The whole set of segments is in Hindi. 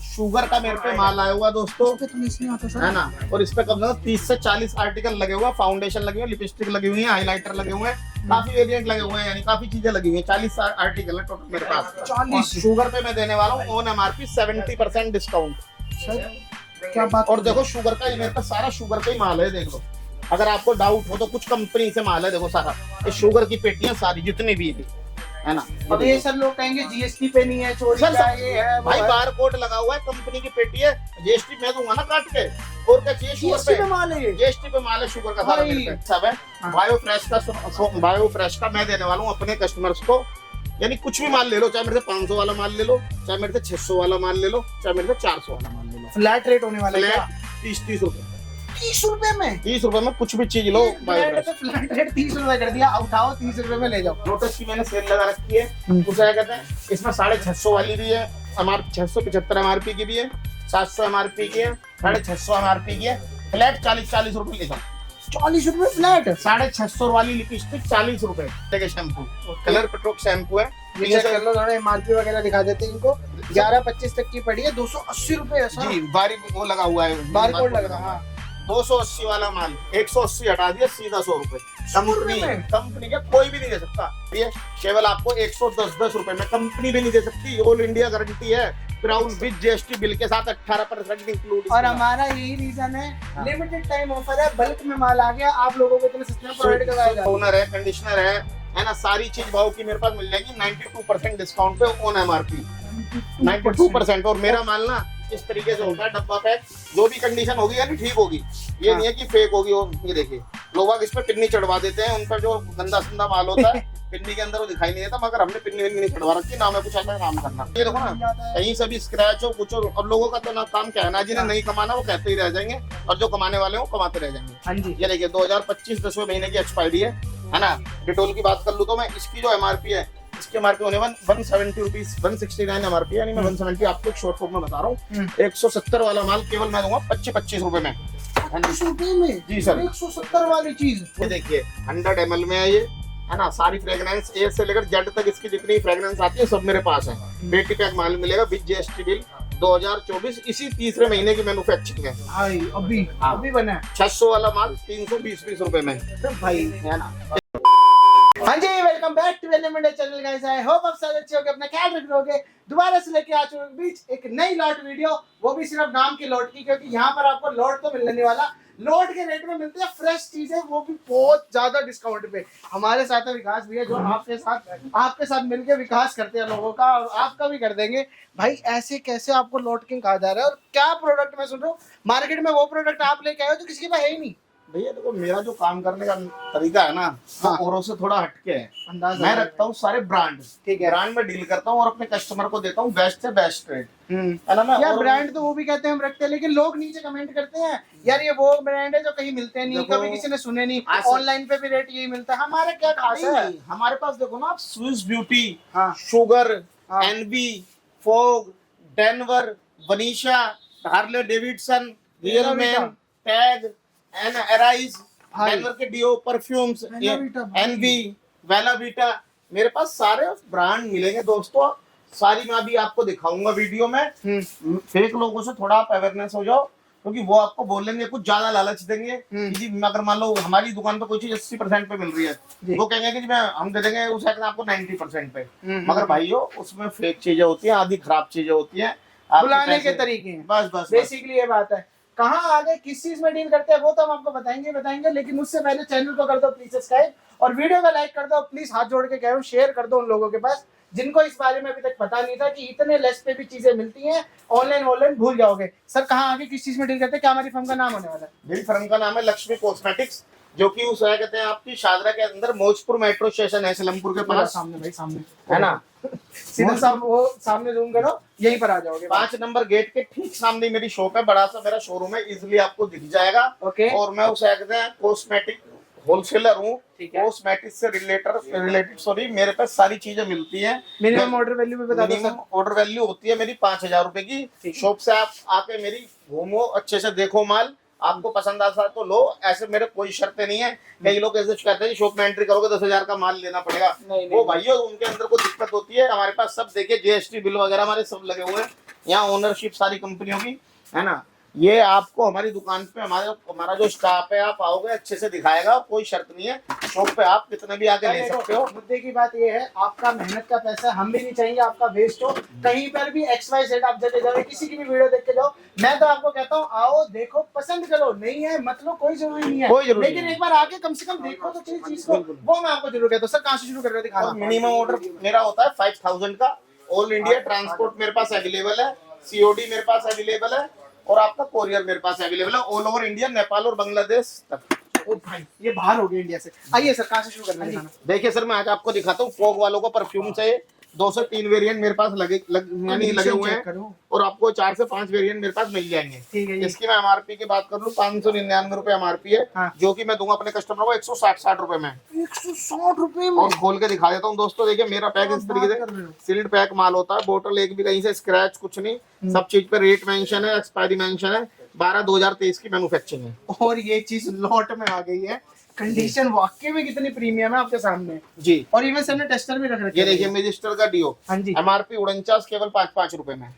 शुगर का मेरे पे माल आया हुआ दोस्तों, है ना। और इस पे कम से कम 30 से 40 आर्टिकल लगे हुए, फाउंडेशन लगे हुए, लिपस्टिक लगी हुई है, हाइलाइटर लगे हुए हैं, काफी वेरिएंट लगे हुए हैं, यानी काफी चीजें लगी हुई हैं। 40 आर्टिकल है टोटल मेरे पास। 40 शुगर पे मैं देने वाला हूँ ऑन MRP 70% डिस्काउंट। क्या बात। और देखो शुगर का, ये मेरे पास सारा शुगर का ही माल है, देख लो। अगर आपको डाउट हो तो कुछ कंपनी से माल है, देखो सारा ये शुगर की पेटियां सारी जितनी भी है ना। अब ये सब लोग कहेंगे जीएसटी पे नहीं है, चोरी सर का ये है भाई बार कोड लगा हुआ है, कंपनी की पेटी है, जीएसटी मैं दूंगा ना काट के। और क्या चाहिए शुगर जीएसटी पे पे? माल है ये। जीएसटी पे माल है शुगर का सारा मेरे पे सब है। बायो फ्रेश का मैं देने वाला हूँ अपने कस्टमर्स को, यानी कुछ भी माल ले लो, चाहे मेरे से 500 वाला माल ले लो, चाहे मेरे से 600 वाला माल ले लो, चाहे मेरे से 400 वाला माल ले लो। फ्लैट रेट होने वाला है। 30 रुपए, 30 रुपए में 30 रुपए में कुछ भी चीज लो। बायो फ्लैट रेट 30 रुपए कर दिया, उठाओ 30 रुपए में ले जाओ। लोटस की मैंने सेल लगा रखी है, उसे क्या कहते हैं, इसमें 650 वाली भी है, 675 MRP की भी है, 700 MRP की है, 650 MRP की है। फ्लैट 40 रुपए ले जाओ। 40 रुपए फ्लैट। 650 वाली लिपस्टिक 40 रुपए। देखिए शैम्पू, कलर पेट्रोक शैम्पू है, ये चेक कर लो, थोड़ा MRP वगैरह दिखा देते हैं इनको। 11-25 तक की पड़ी है, 280 रुपए जी। बारी वो लगा हुआ है, बारकोड लग रहा है। 280 वाला माल 180 हटा दिया, सीधा 100 रुपए। कंपनी का कोई भी नहीं दे सकता, ये केवल आपको 110 रुपए में, कंपनी भी नहीं दे सकती। ऑल इंडिया गारंटी है, क्राउन विद जीएसटी बिल के साथ 18% इंक्लूड। और हमारा यही रीजन है, लिमिटेड टाइम ऑफर है, बल्क में माल आ गया, आप लोगों को इतने सस्ते में प्रोवाइड करवाया जा रहा है। टोनर है, कंडीशनर है ना, सारी चीज भाव की मेरे पास मिल जाएगी 92% डिस्काउंट पे ऑन MRP 92%। और मेरा माल ना इस तरीके से होता है, डब्बा पैक, जो भी कंडीशन होगी यानी ठीक होगी, ये नहीं है कि फेक होगी। और ये देखिए लोग इस पे पिन्नी चढ़वा देते हैं, उन पर जो गंदा संदा माल होता है पिन्नी के अंदर वो दिखाई नहीं देता, मगर हमने पिन्नी नहीं चढ़वा रखी, ना हमें कुछ ऐसा काम करना। ये देखो ना, कहीं से भी स्क्रैच हो कुछ हो। अब लोगों का तो ना काम क्या है ना, जिन्हें नहीं कमाना वो कहते ही रह जाएंगे, और जो कमाने वाले हैं वो कमाते रह जाएंगे। हाँ जी। ये देखिए 2025 10वें महीने की एक्सपायरी है ना। डिटोल की बात कर लूँ तो मैं, इसकी जो MRP है, इसके MRP होने 170 रुपीज, 169 MRP, यानी मैं 170 आपको शॉर्ट फॉर्म में बता रहा हूँ। 170 वाला माल केवल मैं दूंगा 25 रुपए में। 25 रुपए में जी सर। 170 वाली चीज। ये देखिए 100 ml में है ये, है ना। सारी फ्रेग्रेंस A से लेकर Z तक इसकी जितनी फ्रेग्रेंस आती है सब मेरे पास है। बेटी पैक माल मिलेगा विद जीएसटी बिल 2024, इसी तीसरे महीने की मैन्युफैक्चरिंग है भाई अभी बना है। 600 वाला माल 320 रुपए में भाई है ना। हाँ जी, welcome back to element channel guys. I hope आप सब अच्छे होंगे, अपना ख्याल रख रहे दोबारा से लेके आ चुके बीच एक नई लॉट वीडियो, वो भी सिर्फ नाम की लॉट की, क्योंकि यहाँ पर आपको लॉट तो मिलने नहीं वाला, लॉट के रेट में मिलते हैं फ्रेश चीजें, वो भी बहुत ज्यादा डिस्काउंट पे। हमारे साथ है विकास भैया, जो आपके साथ मिलकर विकास करते हैं लोगों का, और आपका भी कर देंगे। भाई ऐसे कैसे आपको लॉट किंग कहा जा रहा है, और क्या प्रोडक्ट मैं सुन रहा हूँ मार्केट में, वो प्रोडक्ट आप लेके आए हो जो किसी के पास है ही नहीं। भैया देखो, मेरा जो काम करने का तरीका है ना, हाँ। औरों से थोड़ा हटके है। अंदाजा मैं रखता हूँ सारे ब्रांड, ठीक है, ब्रांड में डील करता हूँ और अपने कस्टमर को देता हूँ बेस्ट से बेस्ट रेट, है ना। यार ब्रांड तो वो भी कहते हैं हम रखते हैं, लेकिन लोग नीचे कमेंट करते हैं यार ये वो ब्रांड है जो कहीं मिलते नहीं, कभी किसी ने सुने नहीं, ऑनलाइन पे भी रेट यही मिलता है। हमारा क्या खास है? हमारे पास देखो ना, आप स्विस ब्यूटी, हाँ। शुगर, हाँ। NB, Fogg, Denver, Vanesa, Harley Davidson, real man, Tag, Arise, Denver के डीओ, परफ्यूम्स, एनवी, वेला बीटा, मेरे पास सारे ब्रांड मिलेंगे दोस्तों। सारी मैं अभी आपको दिखाऊंगा वीडियो में। फेक लोगों से थोड़ा आप अवेयरनेस हो जाओ, क्योंकि वो आपको बोलेंगे कुछ ज्यादा लालच देंगे कि जी अगर मान लो हमारी दुकान पे कोई चीज 80% पे मिल रही है, वो कहेंगे कि जी हम दे देंगे उस आपको 90% पे। मगर भाइयों उसमें फेक चीजें होती है, आधी खराब चीजें होती है, बुलाने के तरीके हैं। बस बेसिकली ये बात है। कहाँ आगे किस चीज में डील करते हैं वो तो हम आपको बताएंगे, लेकिन उससे पहले चैनल को कर दो प्लीज सब्सक्राइब, और वीडियो को लाइक कर दो प्लीज, हाथ जोड़ के कह रहा हूँ, शेयर कर दो उन लोगों के पास जिनको इस बारे में अभी तक पता नहीं था कि इतने लेस पे भी चीजें मिलती हैं। ऑनलाइन भूल जाओगे। सर कहाँ आगे किस चीज में डील करते हैं, क्या हमारी फर्म का नाम होने वाला है? मेरी फर्म का नाम है लक्ष्मी कॉस्मेटिक्स, जो कि उस कहते हैं आपकी शादरा के अंदर मौजपुर मेट्रो स्टेशन है, सलमपुर के पास, सामने है ना। सीधा वो सामने जूम करो, यहीं पर आ जाओगे। 5 नंबर गेट के ठीक सामने मेरी शॉप है, बड़ा सा मेरा शोरूम है, इजिली आपको दिख जाएगा। और मैं उस कहते हैं कॉस्मेटिक होलसेलर हूँ, कॉस्मेटिक से रिलेटेड मेरे पास सारी चीजें मिलती हैं। मिनिमम ऑर्डर वैल्यू भी बता दो। मिनिमम ऑर्डर वैल्यू होती है मेरी 5000 रुपए की। शॉप से आप आके मेरी घूमो, अच्छे से देखो माल, आपको पसंद आता तो लो, ऐसे मेरे कोई शर्तें नहीं है। कई लोग ऐसे कहते हैं शॉप में एंट्री करोगे 10,000 का माल लेना पड़ेगा, वो भाइयों उनके अंदर कोई दिक्कत होती है। हमारे पास सब देखिए जीएसटी बिल वगैरह हमारे सब लगे हुए हैं, यहाँ ओनरशिप सारी कंपनियों की है ना। ये आपको हमारी दुकान पे हमारा जो स्टाफ है, आप आओगे अच्छे से दिखाएगा, कोई शर्त नहीं है, शॉप पे आप कितने भी आके ले सकते हो। मुद्दे की बात ये है, आपका मेहनत का पैसा हम भी नहीं चाहेंगे आपका वेस्ट हो। कहीं पर भी XYZ आप चले जाओ, किसी की भी वीडियो देख के जाओ, मैं तो आपको कहता हूँ आओ देखो पसंद करो, नहीं है मतलब कोई जरूरी नहीं है, लेकिन एक बार आके कम से कम देखो तो चीज को, वो मैं आपको जरूर कहता हूँ। सर कहाँ से शुरू कर रहे हो दिखाना? मिनिमम ऑर्डर मेरा होता है 5000 का। ऑल इंडिया ट्रांसपोर्ट मेरे पास अवेलेबल है, COD मेरे पास अवेलेबल है, और आपका कोरियर मेरे पास अवेलेबल है ऑल ओवर इंडिया, नेपाल और बांग्लादेश तक। ओ भाई ये बाहर हो गया इंडिया से। आइए सर कहाँ से शुरू कर रहे हैं? देखिए सर, मैं आज आपको दिखाता हूँ फॉग वालों को परफ्यूम से 2 से 3 वेरिएंट मेरे पास लगे हुए हैं, और आपको 4 से 5 वेरिएंट मेरे पास मिल जाएंगे। ठीक है। इसकी मैं MRP की बात कर लूँ, 599 रुपए MRP है। हाँ। जो कि मैं दूंगा अपने कस्टमर को 160 रुपए में। 160 रुपए में? और खोल के दिखा देता हूँ दोस्तों, देखिए मेरा पैक इस तरीके से सील्ड पैक माल होता है, बोतल एक भी कहीं से स्क्रैच कुछ नहीं, सब चीज पे रेट मेंशन है, एक्सपायरी मेंशन है, 12/2023 की मैन्युफैक्चरिंग है। और ये चीज लॉट में आ गई है, कंडीशन वाकई में कितनी प्रीमियम है आपके सामने जी। और इवन सर ने टेस्टर भी रख रखे। ये देखिए मैजिस्टर का डिओ, हाँ जी, MRP 49 केवल 5 रुपए में।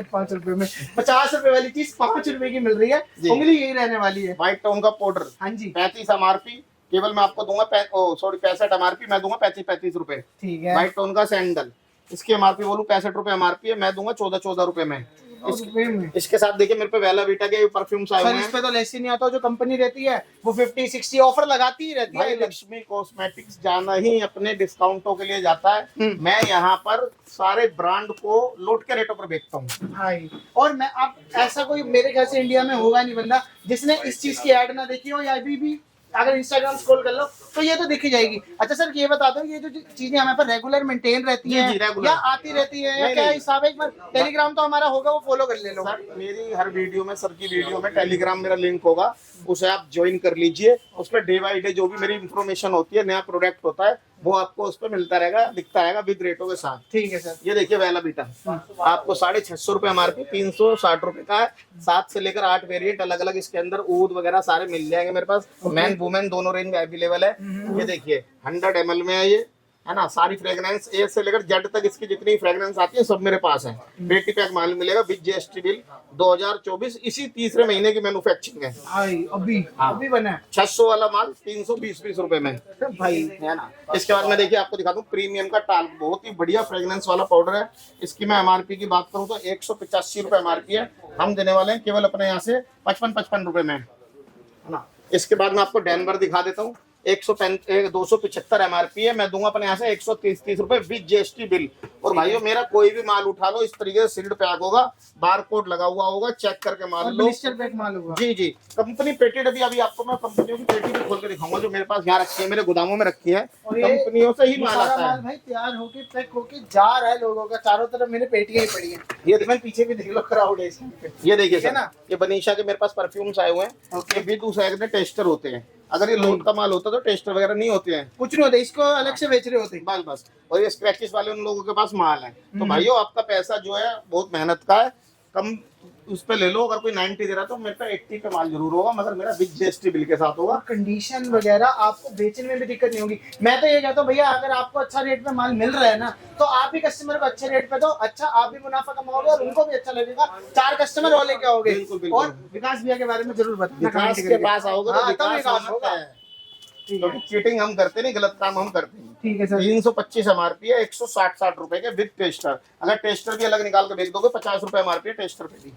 5 रुपए में 50 रुपए वाली चीज 5 रुपए की मिल रही है, उंगली यही रहने वाली है। व्हाइट टाउन का पाउडर, हाँ जी, 35 MRP केवल मैं आपको दूंगा 65 MRP मैं दूंगा 35 रुपए। ठीक है। व्हाइट टाउन का सैंडल, इसकी MRP बोलूं 65 रुपए MRP है, मैं दूंगा 14 रुपए में। इसके साथ देखिए मेरे पे वेला वीटा के परफ्यूम्स आए हुए हैं। इस पे तो लेस ही नहीं आता, जो कंपनी रहती है वो 50-60 ऑफर लगाती ही रहती है। लक्ष्मी कॉस्मेटिक्स जाना ही अपने डिस्काउंटों के लिए जाता है। मैं यहाँ पर सारे ब्रांड को लोट के रेटों पर बेचता हूँ भाई। और मैं आप ऐसा कोई मेरे ख्याल से इंडिया में होगा नहीं बंदा जिसने इस चीज की ऐड ना देखी हो, या अभी भी अगर इंस्टाग्राम स्क्रॉल कर लो तो ये तो दिख ही जाएगी। अच्छा सर ये बता दो, ये जो चीजें हमारे पर रेगुलर मेंटेन रहती हैं या आती रहती है, या क्या हिसाब है? एक बार टेलीग्राम तो हमारा होगा, वो फॉलो कर ले लो। सर मेरी हर वीडियो में, सर की वीडियो में टेलीग्राम मेरा लिंक होगा, उसे आप ज्वाइन कर लीजिए। उसमें डे बाई डे जो भी मेरी इंफॉर्मेशन होती है, नया प्रोडक्ट होता है, वो आपको उस पर मिलता रहेगा, दिखता रहेगा विद रेटों के साथ। ठीक है सर। ये देखिए वेला बीटा आपको 650 रुपए MRP, 360 रुपए का है। 7 से लेकर 8 वेरिएंट अलग अलग इसके अंदर ऊद वगैरह सारे मिल जाएंगे मेरे पास। मैन वुमेन दोनों रेंज अवेलेबल है। ये देखिए 100 ml में है ये, है ना। सारी फ्रेग्रेंस A से लेकर Z तक इसकी जितनी फ्रेग्रेंस आती है सब मेरे पास है। बेटी पैक माल मिलेगा विद GST बिल। 2024 इसी तीसरे महीने की मैन्युफैक्चरिंग है भाई। अभी बना है 600 वाला माल 320 रुपए में भाई, है ना। इसके बाद में देखिए आपको दिखा दूं प्रीमियम का टाल्क, बहुत ही बढ़िया फ्रेग्रेंस वाला पाउडर है। इसकी मैं MRP की बात करूं तो 185 रुपए MRP है, हम देने वाले हैं केवल अपने यहाँ से 55 रुपए में, है ना। इसके बाद मैं आपको डेनवर दिखा देता हूँ, 275 MRP है, मैं दूंगा अपने यहाँ से 130 रुपए विद GST बिल। और भाइयों मेरा कोई भी माल उठा लो, इस तरीके से सील्ड पैक होगा, बार कोड लगा हुआ होगा, चेक करके माल लो। पैक माल होगा। जी कंपनी पेटेड। अभी आपको मैं कंपनियों की पेटी भी खोल के दिखाऊंगा जो मेरे पास यहाँ रखी है, मेरे गोदामों में रखी है, कंपनियों से ही माल आता है। भाई तैयार होके पैक होके जा रहा है लोगों का, चारों तरफ मेरे पेटियां ही पड़ी हैं। ये देखिए पीछे भी देख लो क्राउड है इसमें। ये देखिए सर ना, ये बनीशा के मेरे पास परफ्यूम्स आए हुए हैं, ये विद उस टेस्टर होते हैं। अगर ये लोड का माल होता तो टेस्टर वगैरह नहीं होते हैं, कुछ नहीं होता, इसको अलग से बेच रहे होते हैं। बस। और ये स्क्रैचेस वाले उन लोगों के पास माल है। तो भाइयों आपका पैसा जो है बहुत मेहनत का है, कम उस पे ले लो। अगर कोई 90 दे रहा तो मेरे पे 80 पे माल जरूर होगा, मगर मेरा विद GST बिल के साथ होगा। कंडीशन वगैरह आपको बेचने में भी दिक्कत नहीं होगी। मैं तो ये कहता हूँ भैया अगर आपको अच्छा रेट पे माल मिल रहा है ना, तो आप भी कस्टमर को अच्छे रेट पे दो, अच्छा आप भी मुनाफा कमाओगे और उनको भी अच्छा लगेगा, 4 कस्टमर और लेके आओगे। और विकास भैया के बारे में जरूर बताना, विकास के पास आओगे तो विकास होगा। क्योंकि चीटिंग हम करते नहीं, गलत काम हम करते हैं। ठीक है सर। 325 MRP है, 160 रुपए के विद टेस्टर। अगर टेस्टर भी अलग निकाल के बेच दोगे 50 रुपए MRP है टेस्टर पे भी।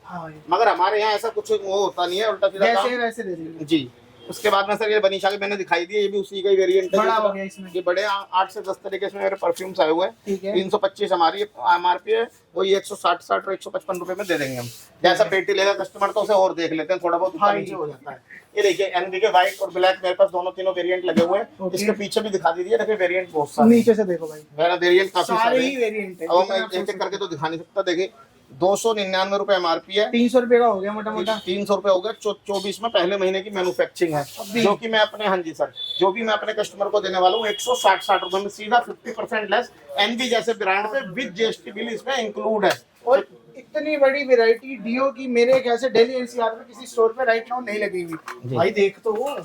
मगर हमारे यहाँ ऐसा कुछ वो होता नहीं है, उल्टा सीधा काम। वैसे दे दीजिए जी। उसके बाद में सर ये बनीशा के मैंने दिखाई दी है, ये भी उसी का ही वेरिएंट है। बड़ा हो गया इसमें। ये बड़े 8 से 10 तरीके से मेरे परफ्यूम्स आए हुए हैं। 325 हमारी MRP है, वही 160 और 155 रुपए में दे देंगे हम। जैसा पेटी लेगा कस्टमर तो उसे और देख लेते हैं, थोड़ा बहुत ऊपर नीचे हो जाता है। ये देखिए NV के व्हाइट और ब्लैक मेरे पास दोनों वेरिएंट लगे हुए हैं। इसके पीछे भी दिखा दीजिए, देखिए वेरिएंट बहुत सारे नीचे से देखो भाई, मेरा वेरिएंट काफी सारे ही वेरिएंट है। अब मैं एक एक करके तो दिखा नहीं सकता। देखिए 299 रुपए MRP है, 300 रुपए का हो गया मोटा मोटा। 300 रुपए हो गया। 24 में पहले महीने की मैन्युफैक्चरिंग है, जो कि मैं अपने, हाँ जी सर, जो भी मैं अपने कस्टमर को देने वाला हूँ 160 रुपए में सीधा 50% लेस। NV जैसे ब्रांड पे विद GST बिल इसमें इंक्लूड है। और इतनी बड़ी वैरायटी डीओ की मेरे ख्याल से दिल्ली NCR में किसी स्टोर पे राइट नाउ नहीं लगी हुई। भाई देख तो वो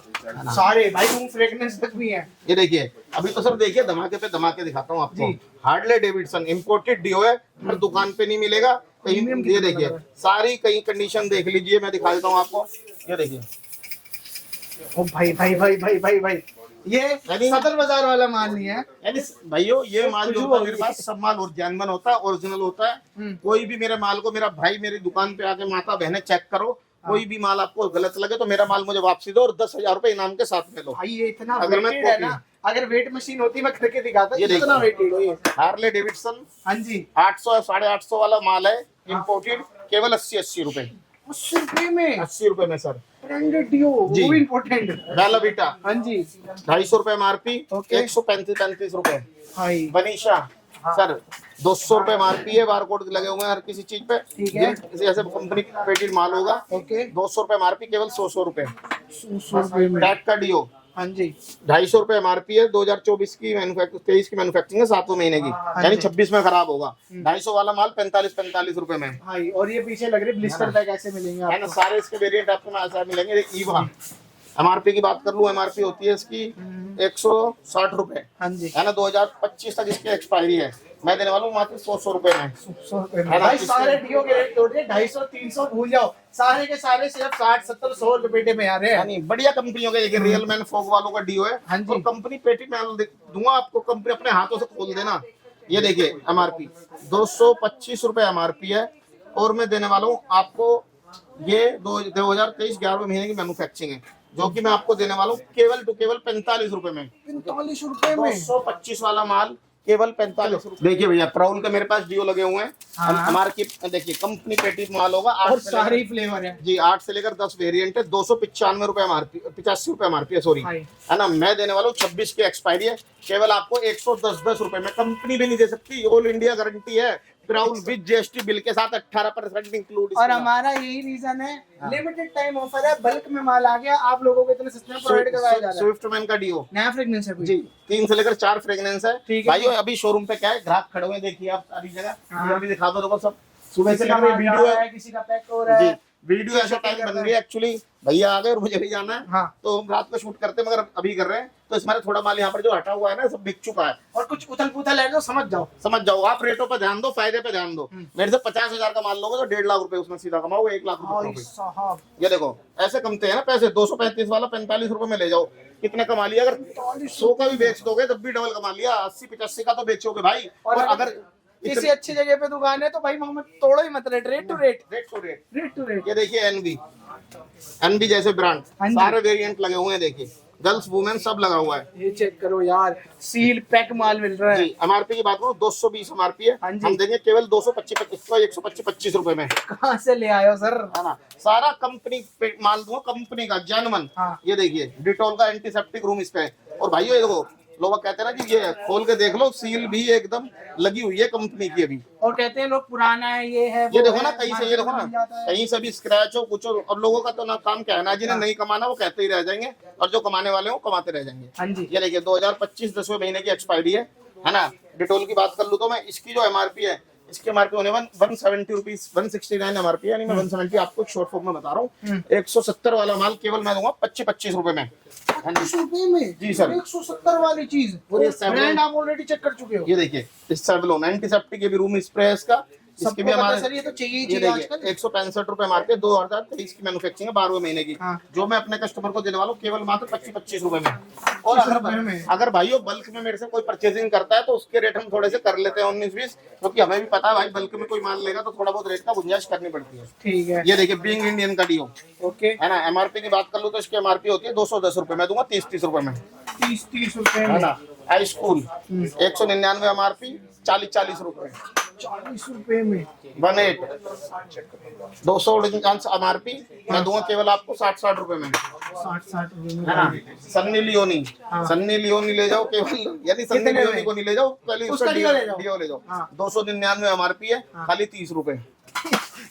सारे भाई रूम फ्रेग्रेंस तक भी है। ये देखिए अभी तो सर देखिए धमाके पे धमाके दिखाता हूँ आपको। हार्ले डेविडसन इंपोर्टेड डीओ है, हर दुकान पे नहीं मिलेगा। प्रीमियम ये देखिए सारी कई कंडीशन देख लीजिए, मैं दिखा देता हूँ आपको। ये देखिए ओ भाई भाई भाई भाई भाई भाई, ये सदर बाजार वाला माल नहीं है। यानी भाइयों ये माल जो होता है मेरे पास, सब माल जेन्युइन होता है, ओरिजिनल होता है। कोई भी मेरे माल को, मेरा भाई मेरी दुकान पे आके माता बहने चेक करो, कोई भी माल आपको गलत लगे तो मेरा माल मुझे वापसी दो और 10,000 रुपए इनाम के साथ में लो। भाई ये इतना अगर मैं वेटेड है ना, अगर वेट मशीन होती मैं करके दिखाता, ये इतना वेटेड है ये। हार्ले डेविडसन हाँ जी 800 850 वाला माल है, इम्पोर्टेड, केवल 80 रुपए। 80 रुपए में 80 रुपए में सर। ब्रांडेड डियो, जी। वो भी इम्पोर्टेंट। बेला बीटा हाँ जी 250 रुपए एमआरपी, ओके। 135 रुपए। भाई बनीशा सर 200 रुपए एमआरपी है, बारकोड लगे हुए हैं हर किसी चीज पे। ठीक है। जैसे कंपनी पेटेड माल होगा, ओके 200 रुपए एमआरपी, केवल 100 रुपए। 100 रुपए में। टैग का डिओ हाँ जी 250 रुपए एमआरपी है, 2024 की 23 की मैन्युफैक्चरिंग है, 7वें महीने की, यानी 26 में खराब होगा। 250 वाला माल 45 रुपए में भाई। और ये पीछे लग रहे ब्लिस्टर बैग ऐसे मिलेंगे है ना। आपको। सारे इसके वेरिएंट आपको मैं ऐसा मिलेंगे। ईवा एमआरपी की बात कर लूं, एमआरपी होती है इसकी 160 रुपए, हाँ जी है ना। 2025 तक इसकी एक्सपायरी है, मैं देने वाला हूँ मात्र 100 रुपए में। 100 रुपए में। भाई सारे डियो के रेट तोड़ दिए, 250 300 भूल जाओ, सारे के सारे सिर्फ 60 70 100 रुपए में आ रहे हैं। यानी बढ़िया कंपनियों के, देखिए रियल मैन फोग वालों का डिओ है। हाँ जी। और कंपनी पेटी मैं दूंगा आपको, कंपनी अपने हाथों से खोल देना। ये देखिए एमआरपी 225 रुपए एमआरपी है, और मैं देने वाला हूँ आपको ये 2023 11वें महीने की मैन्युफैक्चरिंग है, जो कि मैं आपको देने वाला हूँ केवल 45 रुपए में। 45 रुपए में 225 वाला माल केवल 45 रुपए। देखिए भैया प्राउल के मेरे पास डिओ लगे हुए हैं। हाँ। हमारे देखिए कंपनी पेटी माल होगा, 8 और से सारे ही फ्लेवर है जी 8 से लेकर 10 वेरिएंट है। 295 रुपए एमआरपी, 85 रुपए एमआरपी है, सॉरी, है ना। मैं देने वाला हूँ 26 की एक्सपायरी है, केवल आपको 110 रुपए में। कंपनी भी नहीं दे सकती, ऑल इंडिया गारंटी है। प्राउल विद जीएसटी बिल के साथ 18% इंक्लूड। और हमारा यही रीजन है, लिमिटेड टाइम ऑफर है, बल्क में माल आ गया, आप लोगों को इतने सस्ते में प्रोवाइड करवाया जा रहा है। स्विफ्ट मैन का डिओ नया फ्रेग्रेंस है जी 3 से लेकर 4 फ्रेग्रेंस है। ठीक है। भाइयों अभी शोरूम पे क्या है, ग्राहक खड़े हुए, देखिए आप सारी जगह। हाँ। अभी दिखा दो, देखो सब सुबह से किसी का लेकर माल जा वीडियो रहा है है, किसी का पैक हो रहा जी। है। वीडियो ऐसा टाइम बन गया एक्चुअली, भैया आ गए और मुझे भी जाना है, हाँ। तो हम रात को शूट करते हैं, मगर अभी कर रहे हैं। तो इसमें थोड़ा माल यहाँ पर जो हटा हुआ है ना, सब बिक चुका है। और कुछ उथल पुथल है तो समझ जाओ। आप रेटों पे ध्यान दो, फायदे पे ध्यान दो। मेरे से 50,000 का माल लोगे तो 1.5 लाख रुपए उसमें सीधा कमाओगे, 1 लाख भाई रुपए। साहब ये देखो ऐसे कमते हैं ना पैसे। 235 वाला 45 रुपए में ले जाओ, कितने कमा लिया। अगर 100 का भी बेच दोगे तब भी डबल कमा लिया। 80-85 का तो बेचोगे भाई। और अगर किसी अच्छी जगह पे दुकान है तो भाई मोहम्मद तोड़ो ही मत, rate to rate. Rate to rate. ये देखिए एनबी जैसे ब्रांड, हाँ जी। सारे वेरिएंट लगे हुए हैं, देखिए गर्ल्स वुमेन सब लगा हुआ है। ये चेक करो यार, सील पैक माल मिल रहा है। जी एमआरपी की बात करूं 220 एमआरपी है, हाँ जी। हम देंगे केवल 125 रुपए में, कहाँ से ले आए हो सर? है ना। सारा कंपनी माल दूंगा, कंपनी का जेन्युइन। हाँ। ये देखिए डिटॉल का एंटीसेप्टिक रूम इस पे है। और भाइयों ये देखो, लोग कहते हैं ना कि ये खोल के देख लो, सील भी एकदम लगी हुई है कंपनी की अभी। और कहते हैं लोग पुराना है, ये है ये वो देखो है, ना, कहीं से ये देखो ना, मिल जाता है। कहीं से भी स्क्रैच हो कुछ हो। अब लोगों का तो ना काम क्या है ना, जिन्हें नहीं कमाना वो कहते ही रह जाएंगे, और जो कमाने वाले हैं वो कमाते रह जाएंगे। हाँ जी ये देखिए 2025 10वें महीने की एक्सपायरी है ना। डिटोल की बात कर लूं तो मैं, इसकी जो एमआरपी है, इसकी एमआरपी होने 170 रुपीज, 169 एमआरपी, यानी मैं 170 आपको शॉर्ट फॉर्म में बता रहा हूँ। 170 वाला माल केवल मैं दूंगा 25 रुपए में। 25 रुपए में जी सर। 170 वाली चीज, पूरे ब्रांड आप ऑलरेडी चेक कर चुके हो। ये देखिए इस सेवलोन एंटीसेप्टिक, ये भी रूम स्प्रे है इसका, इसके भी हमारे सर ये तो चाहिए ही ये चाहिए देखिए आजकल। 165 रुपए मारते हैं। 2023 की मैन्युफैक्चरिंग है, 12वें महीने की, हाँ। जो मैं अपने कस्टमर को देने वाला हूँ केवल मात्र 25 रुपए में। और 25 रुपए में। अगर भाइयों बल्क में मेरे से कोई परचेजिंग करता है तो उसके रेट हम थोड़े से कर लेते हैं 19-20, क्योंकि हमें भी पता है भाई बल्क में कोई माल लेगा तो थोड़ा बहुत रेट का गुंजाइश करनी पड़ती है। ठीक है। ये देखिए बीइंग इंडियन का डिओ, ओके है ना। एमआरपी की बात कर लूं तो इसकी एमआरपी होती है 210 रुपए, मैं दूंगा 30 रुपए में, 30 रुपए है में। ना। हाई स्कूल 199 एमआरपी, 40 रुपए। 40 रुपए में 18 249 एमआरपी, मैं दूंगा केवल आपको 60 रुपए में, 60 रुपए में। है ना। सन्नी लियोनी, सन्नी लियोनी ले जाओ केवल, यदि सन्नी कितने लियोनी में? को नहीं ले जाओ, पहले उसका उसका डियो ले जाओ। डियो ले जाओ। हाँ। 299 एमआरपी है, खाली 30 रुपए।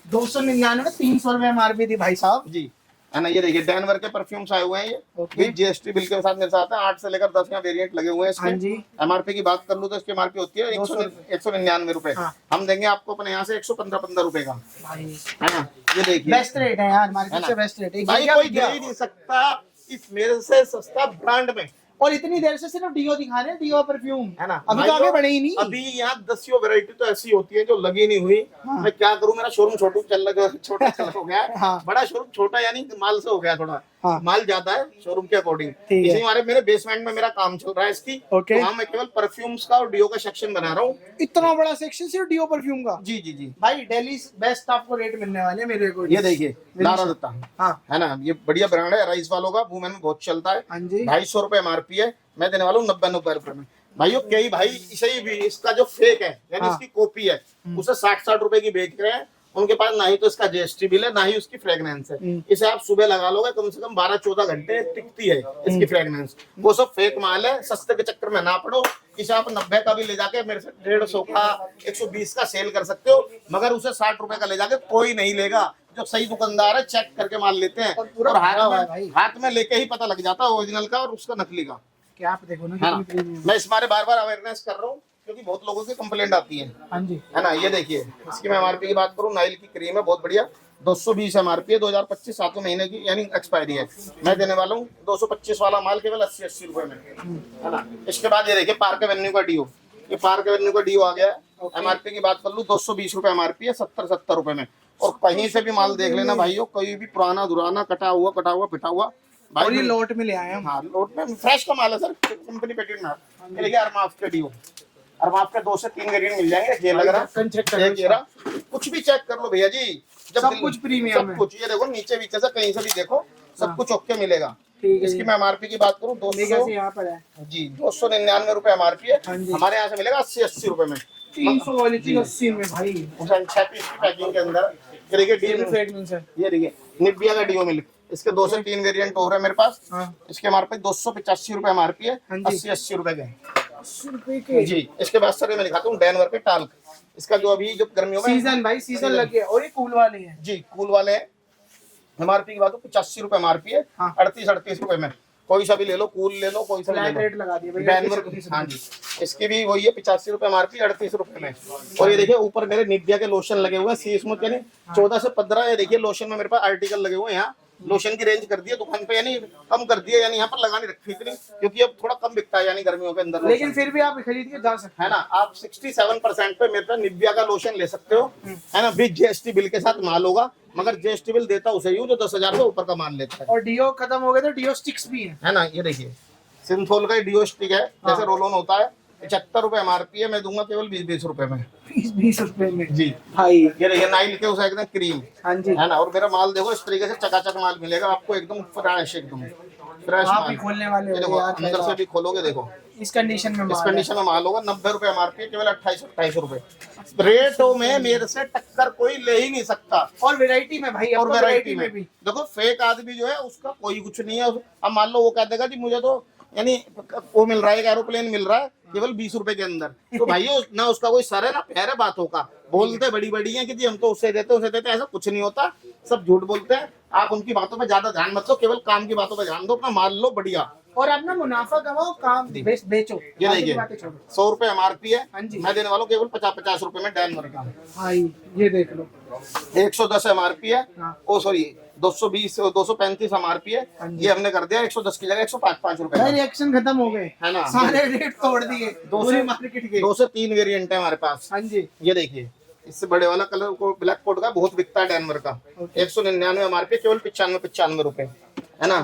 299 300 रुपए एमआरपी थी भाई साहब। जी, है ना। ये देखिए डेनवर के परफ्यूम्स आए हुए हैं, ये ओके। विद जीएसटी बिल के साथ मेरे साथ है। 8 से लेकर 10 का वेरिएंट लगे हुए हैं इसके। हाँ जी। एमआरपी की बात कर लूं तो इसकी एमआरपी होती है 199 रुपए, हाँ। हम देंगे आपको अपने यहाँ से 115 रुपए का, भाई है ना। ये देखिए बेस्ट रेट है यार, है मार्केट ना? से बेस्ट रेट है। भाई कोई दे ही नहीं सकता इस मेरे से सस्ता ब्रांड में। और इतनी देर से सिर्फ डीओ दिखा रहे हैं, डीओ परफ्यूम है ना। अभी तो आगे बढ़े ही नहीं। अभी यहाँ 10 वैरायटी तो ऐसी होती है जो लगी नहीं हुई। हाँ। मैं क्या करूँ, मेरा शोरूम छोटा चल हो गया है। हाँ। बड़ा शोरूम छोटा यानी माल से हो गया थोड़ा। हाँ। माल ज्यादा है शोरूम के अकॉर्डिंग। ठीक है। इसी हमारे मेरे बेसमेंट में मेरा काम चल रहा है इसकी। ओके। तो वहाँ मैं केवल परफ्यूम्स का और डीओ का सेक्शन बना रहा हूँ। इतना बड़ा सेक्शन सिर्फ डीओ परफ्यूम का? जी जी जी। भाई दिल्ली बेस्ट आपको रेट मिलने वाले हैं मेरे को। ये देखिए लारा दत्ता, हाँ है ना, ये बढ़िया ब्रांड है, राइस वालों का, वुमेन में बहुत चलता है। हाँ जी। 250 रुपए एमआरपी है, मैं देने वाला हूँ 90 रुपए में। भाइयों कई भाई इसे भी इसका जो फेक है यानी हाँ। इसकी कॉपी है उसे 60 रुपए की बेच रहे हैं। उनके पास ना ही तो इसका जीएसटी बिल है ना ही उसकी फ्रेग्रेंस है। इसे आप सुबह लगा लोगे कम से कम 12-14 घंटे टिकती है इसकी फ्रेग्रेंस। वो सब फेक माल है, सस्ते के चक्कर में ना पड़ो। इसे आप 90 का भी ले जाके मेरे से 150 का 120 का सेल कर सकते हो, मगर उसे 60 रुपए का ले जाके कोई नहीं लेगा। जो सही दुकानदार है चेक करके माल लेते हैं और पूरा और भरा हुआ है भाई। हाथ में लेके ही पता लग जाता है ओरिजिनल का और उसका नकली का। क्या आप देखो ना है ना, कितनी प्रीमियम। मैं इस बारे बार बार अवेयरनेस कर रहा हूँ क्योंकि बहुत लोगों की कंप्लेंट आती है। हाँ जी। है ना, ये देखिए इसकी मैं एमआरपी की बात करूँ, नाइल की क्रीम है बहुत बढ़िया, 220 एमआरपी है, 2025 7वें महीने की यानी एक्सपायरी है। मैं देने वाला हूँ 225 वाला माल केवल 80-80 रुपए में। है ना, इसके बाद ये देखिए पार्क एवेन्यू का डीओ, ये पार्क एवेन्यू का डीओ आ गया है। एमआरपी की बात कर लूँ 220 रुपए एमआरपी है, 70-70 रुपए में। और कहीं से भी माल देख लेना भाइयों, कोई भी पुराना दुराना कटा हुआ फिटा हुआ और ये लोट में ले आए हम। हाँ लोट में फ्रेश का माल है सर, कंपनी पेटेंट माल। ये देखिए अरमाफ के डीओ, अरमाफ के 2 से 3 वेरिएंट मिल जाएंगे। ये लग रहा है, ये रहा, कुछ भी चेक कर लो भैया जी, सब कुछ प्रीमियम सब कुछ। ये देखो नीचे नीचे से कहीं से भी देखो सब कुछ ओके मिलेगा। ठीक है। इसकी मैं एमआरपी की बात करूँ 200 यहाँ पर है जी 299 रुपए एमआरपी है। हाँ जी। हमारे यहाँ से मिलेगा 80-80 रुपए में। 300 वाली 380 में भाई। 6 पीस की पैकिंग के अंदर ये देखिए ये देखिए निबिया का डीओ मिल्क, इसके 2 से 3 वेरिएंट हो रहे हैं मेरे पास। हाँ। इसके एमआरपी 285 रुपए एमआरपी है, हाँ जी। 80-80 रुपए के 80 रुपए के जी। इसके बाद सर ये मैं दिखाता हूँ डैनवर के टाल्क, इसका जो अभी जो गर्मियों में सीजन भाई सीजन लग गया। और ये कूल वाले हैं जी, कूल वाले हैं। एमआरपी की बात हो 85 रुपए एमआरपी है, हाँ। 38-38 रुपए में। कोई सा भी ले लो, कूल ले लो, कोई सा भी ले फ्लैट लो। रेट लगा दिए भैया। डैनवर हाँ जी, इसकी भी वही है 85 रुपए एमआरपी, 38 रुपए में। और ये देखिए ऊपर मेरे निविया के लोशन लगे हुए हैं, सी स्मूथ यानी 14 से 15। ये देखिए लोशन में मेरे पास आर्टिकल लगे हुए हैं। यहाँ लोशन की रेंज कर दी है दुकान पे, यानी कम कर दी है, यानी यहाँ पर लगा नहीं रखी इतनी क्योंकि अब थोड़ा कम बिकता है यानी गर्मियों के अंदर। लेकिन फिर भी आप खरीद के जा सकते है ना, आप 67% पे मेरे पास निविया का लोशन ले सकते हो। है ना, विद जीएसटी बिल के साथ माल होगा, मगर जीएसटी बिल देता उसे ही हूँ जो 10,000 से ऊपर का माल लेता है। और डीओ खत्म हो गए तो डीओ स्टिक्स भी है ना, ये देखिए सिंथोल का डीओ स्टिक है, जैसे रोल ऑन होता है। 75 रुपए एमआरपी है, मैं दूंगा केवल 20-20 रुपए में। 20 रुपए में जी भाई। ये देखिए नाइल के उस एकदम क्रीम। हाँ जी। है ना, और मेरा माल देखो इस तरीके से चकाचक माल मिलेगा आपको, एकदम फ्रेश, एकदम फ्रेश आप माल। भी खोलने वाले ये हो देखो यार, अंदर से भी खोलोगे, देखो इस कंडीशन में इस माल है। कंडीशन में माल होगा। 90 रुपए एमआरपी है, केवल 28-28 रुपए। रेटों में मेरे से टक्कर कोई ले ही नहीं सकता। और वैरायटी में भाई, और और वैरायटी वैरायटी में में भी देखो फेक आदमी जो है उसका कोई कुछ नहीं है। अब मान लो वो कह देगा जी मुझे तो यानी वो मिल रहा है, एक एरोप्लेन मिल रहा है केवल 20 रुपए के अंदर, तो भाइयों ना उसका कोई सर है ना पैर है बातों का। बोलते बड़ी बड़ी हैं कि जी हम तो उससे देते, ऐसा कुछ नहीं होता, सब झूठ बोलते हैं। आप उनकी बातों पे ज्यादा ध्यान मत दो, केवल काम की बातों पे ध्यान दो, अपना माल लो बढ़िया और अपना मुनाफा कमाओ, काम बेचो। ये बाकी की देखिए बातें छोड़ो। 100 रुपए एमआरपी है, हाँ जी। मैं देने वाला हूँ केवल 50-50 रुपए में डैनवर का। भाई ये देख लो 110 एमआरपी है, हाँ। ओ सॉरी 235 एमआरपी है। हाँ जी। ये हमने कर दिया 110 की जगह 105 रुपए भाई का। रिएक्शन खत्म हो गए, है ना, सारे रेट तोड़ दिए 2 पूरी से मार्केट के। 2 से 3 वेरिएंट है हमारे पास। हाँ जी। ये देखिए इससे बड़े वाला कलर को ब्लैक कोड का बहुत बिकता है डैनवर का। 199 एमआरपी, केवल 95 रुपए। है ना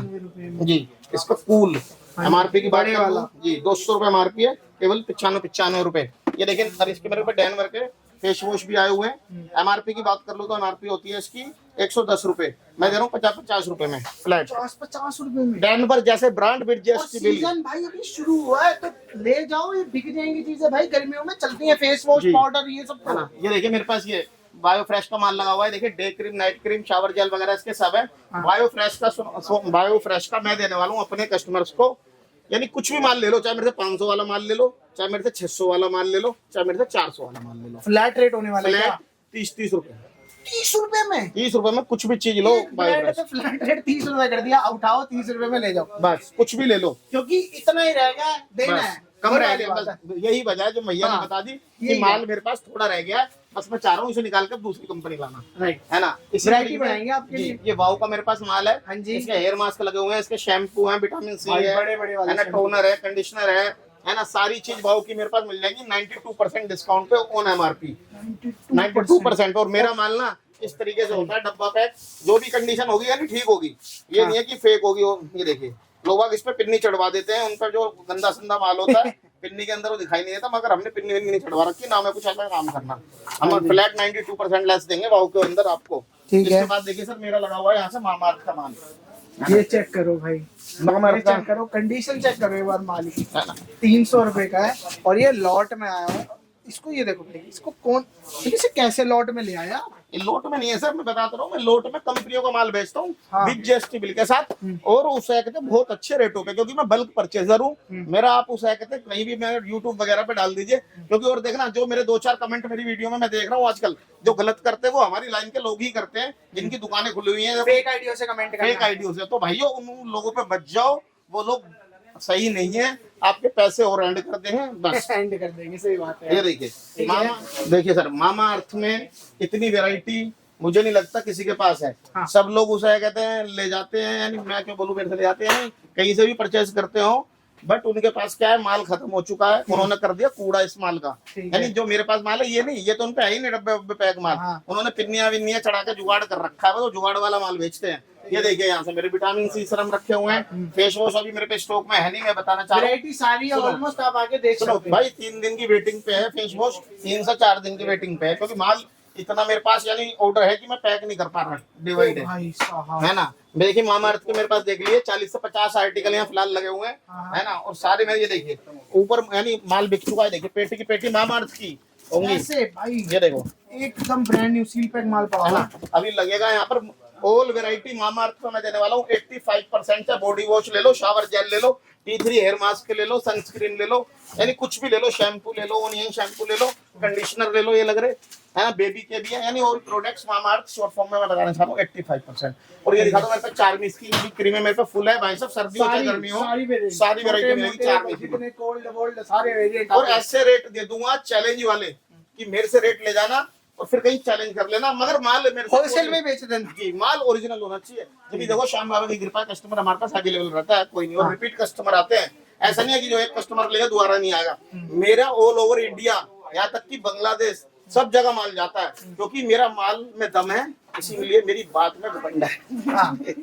जी। इसका कूल एमआरपी की बात वाला जी 200 रुपए एमआरपी है, केवल 95 रुपए। ये देखिए सर इसके मेरे पास डैनवर के फेस वॉश भी आए हुए हैं। एमआरपी की बात कर लो तो एमआरपी होती है इसकी 110 रुपए, मैं दे रहा हूँ 50-50 रुपए में फ्लैट। 50 रुपए में डैनवर जैसे brand with GST bill. Season भाई अभी शुरू हुआ है तो ले जाओ, ये बिक जाएंगी चीजें भाई, गर्मियों में चलती है फेस वॉश जी। पाउडर ये सब। है ना, ये देखिए मेरे पास ये बायो फ्रेश का माल लगा हुआ है। देखिए day cream, night cream, shower gel वगैरह इसके सब है। बायो फ्रेश का मैं देने वाला हूँ अपने कस्टमर्स को, यानी कुछ भी माल ले लो, चाहे मेरे से 500 वाला माल ले लो, चाहे मेरे से 600 वाला माल ले लो, चाहे मेरे से 400 वाला माल ले लो। फ्लैट रेट होने वाला है फ्लैट 30 रुपए, 30 रुपए में। 30 रुपए में कुछ भी चीज लो। बायो फ्रेश फ्लैट रेट 30 रुपए कर दिया, उठाओ 30 रुपए में ले जाओ, बस कुछ भी ले लो। क्योंकि इतना ही रहेगा देना बस है। कम रह वाली गया, बात बस यही वजह है जो भैया हाँ, ने बता दी कि यही माल मेरे पास थोड़ा रह गया है, बस मैं चाह रहा हूँ इसे निकाल कर दूसरी कंपनी लाना, राइट। है ना। इसी वैरायटी तरीके से- बनाएंगे आपके जी, लिए। ये वाव का मेरे पास माल है। हाँ जी। इसके हेयर मास्क लगे हुए हैं, इसके शैम्पू है, विटामिन सी भाई है, बड़े-बड़े वाले है ना, शैम्पू। टोनर है, कंडीशनर है ना, सारी चीज वाव की मेरे पास मिल जाएगी 92% डिस्काउंट पे ऑन एमआरपी, 92%। और मेरा माल ना इस तरीके से होता है डब्बा पैक, जो भी कंडीशन होगी यानी ठीक होगी, ये हाँ। नहीं है कि फेक होगी। ये देखिए लोग इस पे पिन्नी चढ़वा देते हैं, उन पर जो गंदा संदा माल होता है पिन्नी के अंदर वो दिखाई नहीं देता, मगर हमने पिन्नी विन्नी नहीं चढ़वा रखी, ना मैं कुछ ऐसा काम करना। हम फ्लैट 92% लेस देंगे वाव के अंदर आपको। ठीक है। इसके बाद देखिए सर मेरा लगा हुआ है यहाँ से मामाअर्थ का माल, ये चेक करो भाई, ये मामाअर्थ का चेक करो, कंडीशन चेक करो एक बार माल की। है ना। 300 रुपए का है और ये लॉट में आया है। इसको ये देखो भाई, इसको कौन इसे कैसे लॉट में ले आया? ये लोट में नहीं है सर, मैं बताता रहा हूँ, मैं लोट में कंपनियों का माल बेचता हूँ हाँ। विद जीएसटी बिल के साथ, और उसे कहते हैं बहुत अच्छे रेटों पे, क्योंकि मैं बल्क परचेजर हूँ। मेरा आप उसे कहते हैं कहीं भी मैं यूट्यूब वगैरह पे डाल दीजिए, क्योंकि और देखना जो मेरे 2-4 कमेंट मेरी वीडियो में मैं देख रहा हूँ आजकल जो गलत करते हैं वो हमारी लाइन के लोग ही करते हैं, जिनकी दुकानें खुली हुई हैं फेक आईडिया से कमेंट फेक करना। आईडियो से। तो भाइयों उन लोगों पे बच जाओ, वो लोग सही नहीं है, आपके पैसे और एंड करते हैं बस। एंड कर देंगे, सही बात है। ये देखिए ठीक मामा, देखिए सर मामा अर्थ में इतनी वैरायटी मुझे नहीं लगता किसी के पास है। हाँ। सब लोग उसे कहते हैं ले जाते हैं, यानी मैं क्यों बोलूं, मेरे से ले जाते हैं, कहीं से भी परचेज करते हो, बट उनके पास क्या है, माल खत्म हो चुका है, उन्होंने कर दिया कूड़ा इस माल का। ठीक है। यानी जो मेरे पास माल है ये नहीं, ये तो उनपे है ही नहीं डब्बे वब्बे पैक माल, हाँ। उन्होंने पिन्नियां विन्नियां चढ़ा के जुगाड़ कर रखा है, वो जुगाड़ वाला माल बेचते हैं। ये देखिए यहाँ से मेरे विटामिन सी सीरम रखे हुए हैं, फेस वॉश अभी मेरे पे स्टॉक में है नहीं, मैं बताना चाह रहा हूँ। वैरायटी सारी है सुनो। ऑलमोस्ट, आप आके देख सुनो सकते हो। भाई 3 दिन की वेटिंग पे है फेस वॉश, 3 से 4 दिन की वेटिंग पे है, क्योंकि माल इतना मेरे पास यानी ऑर्डर है कि मैं पैक नहीं कर पा रहा, डिवाइड है, भाई साहब, है ना। देखिए मामा अर्थ के मेरे पास देख लिए 40 से 50 आर्टिकल यहाँ फिलहाल लगे हुए हैं, है ना, और सारे में ये देखिए ऊपर यानी माल बिक चुका है, देखिए पेटी की पेटी मामा अर्थ की होंगी, ऐसे भाई ये देखो एकदम ब्रांड न्यू सील पैक माल पड़ा है हुआ ना। अभी लगेगा यहाँ पर ऑल वेराइटी मामा अर्थ का मैं देने वाला हूँ 85% का। बॉडी वॉश ले लो, शावर जेल ले लो, T3 हेयर मास्क ले लो, सनस्क्रीन ले लो, यानी कुछ भी ले लो, शैम्पू ले लो, ओनियन शैम्पू ले लो, कंडीशनर ले लो, ये लग रहे है ना, बेबी के भी है, यानी ऑल प्रोडक्ट्स मामा अर्थ शॉर्ट फॉर्म में मैं लगाना चाह रहा हूँ 85%। और ये दिखा दो मेरे पे चार्मिस की भी क्रीम है मेरे पे फुल है भाई साहब, सर्दी हो चाहे गर्मी हो सारी वेरायटी मिलेगी चार्मिस की। जितने कोल्ड वोल्ड सारे वेरिएंट और ऐसे रेट दे दूंगा चैलेंज वाले कि मेरे से रेट ले जाना और फिर कहीं चैलेंज कर लेना, मगर माल मेरे से होलसेल में बेच देना। जी, माल ओरिजिनल होना चाहिए। जब भी देखो श्याम बाबा की कृपा कस्टमर हमारे पास अवेलेबल रहता है, कोई नहीं, और रिपीट कस्टमर आते हैं, ऐसा नहीं है कि जो एक कस्टमर लेगा दोबारा नहीं आएगा। मेरा ऑल ओवर इंडिया, यहाँ तक कि बांग्लादेश, सब जगह माल जाता है, क्योंकि मेरा माल में दम है, इसीलिए मेरी बात में घमंड है।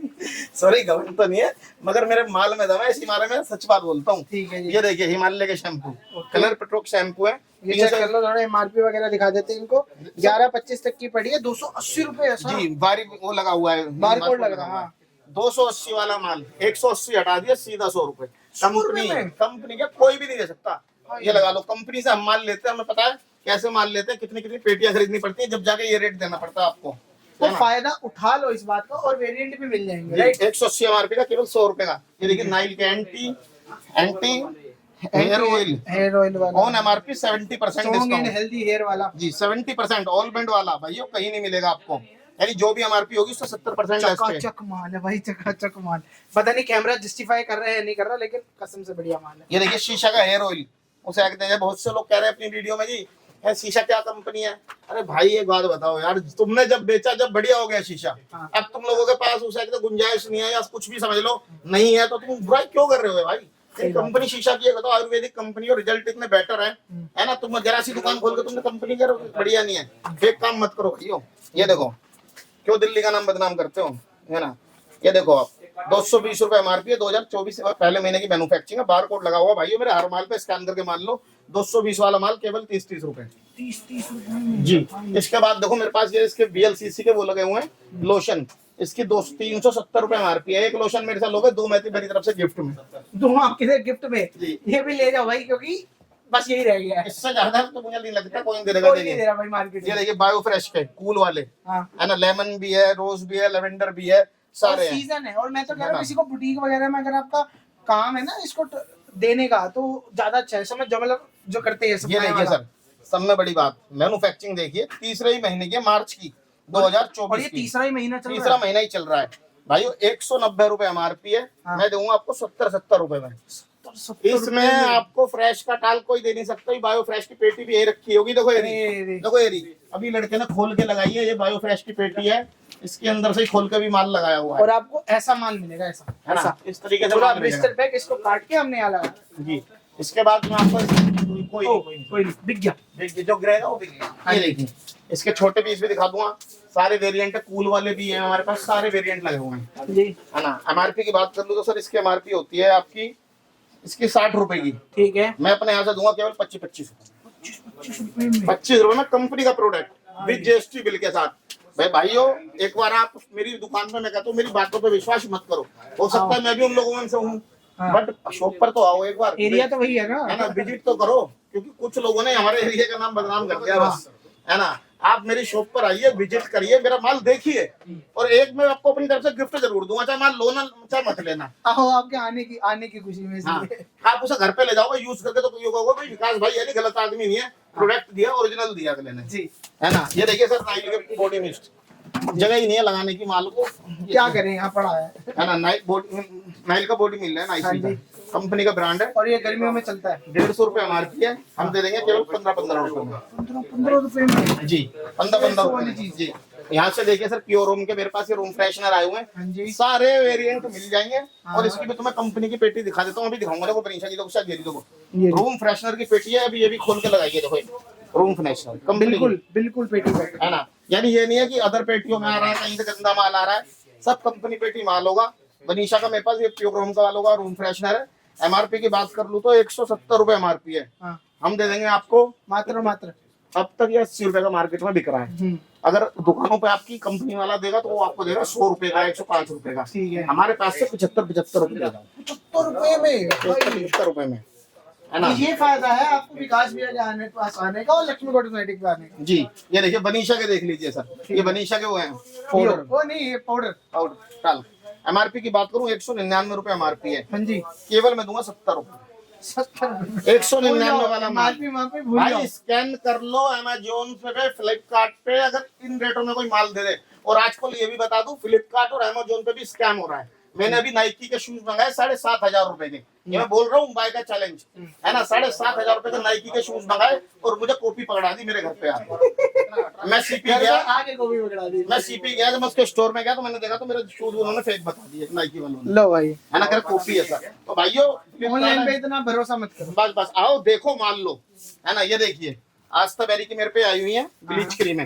सॉरी घमंड तो नहीं है, मगर मेरे माल में दम है, इसी मारे में सच बात बोलता हूँ। ठीक है जी। ये देखिए हिमालय के शैम्पू, कलर पेट्रोक शैम्पू है, ये चेक कर लो, थोड़ा एमआरपी वगैरह दिखा देते हैं इनको। 11-25 तक की पड़ी है, 280 रुपए जी, बारी वो लगा हुआ है, बारकोड लग रहा है। 280 वाला माल 180 हटा दिया, सीधा 100 रुपए। 100 रुपए में? कंपनी का कोई भी नहीं दे सकता, ये लगा लो। कंपनी से हम माल लेते हैं, हमें पता है कैसे माल लेते हैं, कितनी कितनी पेटियां खरीदनी पड़ती है, जब जाके ये रेट देना पड़ता है आपको। तो फायदा उठा लो इस बात का, और वेरिएंट भी मिल जाएंगे, राइट। 180 एमआरपी का केवल 100 रुपए का। ये देखिए नाइल के एंटी हेयर ऑयल वाला on MRP 70% strong and discount healthy hair वाला जी, 70% ऑल बैंड वाला भाइयों, कहीं नहीं मिलेगा आपको, यानी जो भी एमआरपी होगी उससे 70% लेस पे। चकाचक माल है भाई, चकाचक माल। पता नहीं कैमरा जस्टिफाई कर रहा है या नहीं कर रहा, लेकिन कसम से बढ़िया माल है। ये देखिए शीशा का हेयर ऑयल, उसे कहते हैं, बहुत से लोग कह रहे हैं अपनी वीडियो में जी है शीशा क्या कंपनी है। अरे भाई एक बात बताओ यार, तुमने जब बेचा जब बढ़िया हो गया शीशा, हाँ। अब तुम लोगों के पास उसे कहते गुंजाइश नहीं है या कुछ भी समझ लो नहीं है, तो तुम बुराई क्यों कर रहे हो भाई। कंपनी शीशा की है, बताओ आयुर्वेदिक कंपनी और रिजल्ट इतने बेटर है ना। तुम जरा सी दुकान खोल के तुमने कंपनी कर बढ़िया नहीं है, फेक काम मत करो भाइयों। ये देखो क्यों दिल्ली का नाम बदनाम करते हो, है ना। ये देखो आप 220 रुपए एमआरपी है, 2024 से पहले महीने की मैन्युफैक्चरिंग है, बार कोड लगा हुआ भाइयों मेरे हर माल पे, स्कैन करके मान लो 220 वाला माल केवल 30-30 रुपए 30 रुपए जी। इसके बाद देखो मेरे पास ये इसके BLCC के वो लगे हुए हैं लोशन, इसकी 370 रुपए एमआरपी है। एक लोशन मेरे साथ लोगे, 2 मेरी तरफ से गिफ्ट में, दो आपके गिफ्ट में, जी। ये भी ले जाओ भाई, क्योंकि बस यही रह गया है, इससे ज्यादा तो मुझे नहीं लगता कोई देगा। कोई नहीं दे रहा भाई मार्केट ये में। देखिए बायो फ्रेश के कूल वाले, हाँ, है ना, लेमन भी है, रोज भी है, लेवेंडर भी है, सारे हैं। सीजन है। और मैं तो कह रहा है हूँ किसी को बुटीक वगैरह में अगर आपका काम है ना इसको देने का, तो ज्यादा अच्छा है, समझ जो मतलब जो करते हैं ये supply देखिए वाला। सर, सब में बड़ी बात, मैन्युफैक्चरिंग देखिए तीसरे ही महीने की, मार्च की और 2024 ये की, तीसरा ही महीना चल रहा तीसरा है। महीना ही चल रहा है भाइयों। 190 रुपए एमआरपी है, हाँ। मैं दूंगा आपको 70 रुपए में। इसमें आपको फ्रेश का टाल कोई दे नहीं सकता। बायो फ्रेश की पेटी भी यही रखी होगी। देखो ये देखो ये अभी लड़के ने खोल के लगाई है। ये बायो फ्रेश की पेटी है, इसके अंदर से ही खोल के भी माल लगाया हुआ है। और आपको ऐसा माल मिलेगा, ऐसा है ना, इस तरीके से पूरा माल ब्लिस्टर पैक। इसको काट के हमने यहाँ लगा जी। इसके बाद में आपको कोई नहीं दिख गया, जो गिरेगा वो बिक गया। ये देखिए, इसके छोटे पीस भी दिखा दूंगा। सारे वेरिएंट है, कूल वाले भी हैं हमारे पास, सारे वेरिएंट लगे हुए हैं जी। है ना। एमआरपी की बात कर लूं तो सर इसकी एमआरपी होती है आपकी इसकी 60 रुपए की। ठीक है, मैं अपने यहाँ से दूंगा केवल 25 रुपए में 25 रुपए में कंपनी का प्रोडक्ट विद जीएसटी बिल के साथ। भाइयों, एक बार आप मेरी दुकान पे, मैं कहता हूँ मेरी बातों पे विश्वास मत करो। हो सकता है मैं भी उन लोगों में से हूँ, बट शॉप पर तो आओ एक बार। एरिया तो वही है ना, विजिट तो करो, क्योंकि कुछ लोगों ने हमारे एरिया का नाम बदनाम कर दिया बस, है ना। आप मेरी शॉप पर आइए, विजिट करिए, मेरा माल देखिए, और एक मैं आपको अपनी तरफ से गिफ्ट जरूर दूंगा, चाहे माल लो ना चाहे मत लेना। आओ, आपके आने की खुशी में। हाँ, आप उसे घर पे ले जाओगे यूज करके, तो कोई होगा भाई विकास भाई यानी गलत आदमी नहीं है, प्रोडक्ट दिया ओरिजिनल दिया अगले ने जी, है ना। ये देखिए सर, नाइल के बॉडी मिस्ट, जगह ही नहीं है लगाने की माल को, क्या करें, यहाँ पड़ा है ना। नाइल का बॉडी मिल रहा है, नाइल कंपनी का ब्रांड है, और ये गर्मियों में चलता है। 150 रुपए एमआरपी है, हम दे देंगे केवल 15 रुपए में। 15 रुपए में जी, 15 वाली चीज जी। यहाँ से देखिए सर, प्योर रूम के मेरे पास ये रूम फ्रेशनर आए हुए हैं, सारे वेरिएंट मिल जाएंगे। और इसकी भी तुम्हें कंपनी की पेटी दिखा देता हूँ, अभी दिखाऊंगा। देखो प्रिंशा जी, देखो शायद देखो, रूम फ्रेशनर की पेटी है, अभी ये भी खोल के लगाइए। देखो रूम फ्रेशनर कंपनी, बिल्कुल पेटी है ना। यानी ये नहीं है कि अदर पेटियों में आ रहा है, कहीं से गंदा माल आ रहा है, सब कंपनी पेटी माल होगा। वनीशा का मेरे पास ये प्योर रूम का माल होगा, रूम फ्रेशनर है। एमआरपी की बात कर लूं तो 170 रुपए एमआरपी है, हम दे देंगे आपको मात्र अब तक ये 80 रुपए का मार्केट में बिक रहा है। अगर दुकानों पे आपकी कंपनी वाला देगा तो वो आपको देगा 100 रुपए का, 105 रुपए का। ठीक है, हमारे पास से 75 रुपए देगा, 75 रुपए में, 75 रुपए में, है ना। ये फायदा है आपको विकास भैया के आने पास आने का और लक्ष्मी कॉस्मेटिक पे आने का जी। ये देखिए वनीशा के देख लीजिए सर, ये वनीशा के वो हैं पाउडर, वो नहीं, ये पाउडर टाल। एमआरपी की बात करूं 199 रुपए एमआरपी है। हाँ जी, केवल मैं दूंगा 70 रुपए। 199 वाला माल भाई स्कैन कर लो अमेजोन पे, फ्लिपकार्ट पे, अगर इन रेटों में कोई माल दे दे। और आजकल ये भी बता दूं, फ्लिपकार्ट और अमेजोन पे भी स्कैम हो रहा है। मैंने अभी नाइकी के शूज मंगाए 7,500 रुपए के, ये मैं बोल रहा हूँ बाय का चैलेंज, है ना। 7,500 रुपए के नाइकी के शूज मंगाए और मुझे कॉपी पकड़ा दी मेरे घर पे आके। मैं सीपी गया, आगे कॉपी पकड़ा दी। मैं सीपी गया, जब मैं उसके स्टोर में गया तो मैंने देखा तो मेरे शूज उन्होंने फेक बता दिए नाइकी वालों ने। लो भाई, है ना, कॉपी है सर। तो भाइयों ऑनलाइन पे इतना भरोसा मत करो, बस आओ देखो माल लो, है ना। ये देखिए आस्था बेरी की मेरे पे आई हुई है ब्लीच क्रीम है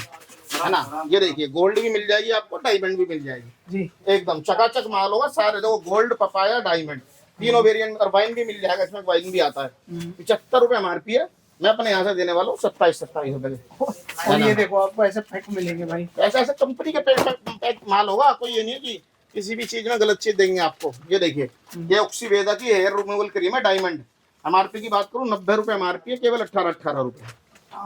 ना। ये देखिए गोल्ड भी मिल जाएगी आपको, डायमंड भी मिल जाएगी जी, एकदम चकाचक माल होगा। सारे देखो गोल्ड, पपाया, डायमंड, तीनों वेरिएंट। और वाइन भी मिल जाएगा, इसमें वाइन भी आता है। 75 रुपए एमआरपी है, मैं अपने यहाँ से देने वाला हूँ 27 रुपए के। और ये देखो आपको ऐसे पैक मिलेंगे भाई, ऐसे ऐसे कंपनी के पैक माल होगा। कोई ये नहीं है कि किसी भी चीज में गलत चीज देंगे आपको। ये देखिए, ये ऑक्सीवेदा की हेयर रिमूवल क्रीम है डायमंड। एमआरपी की बात करूँ 90 रुपए एमआरपी है, केवल 18 रुपए।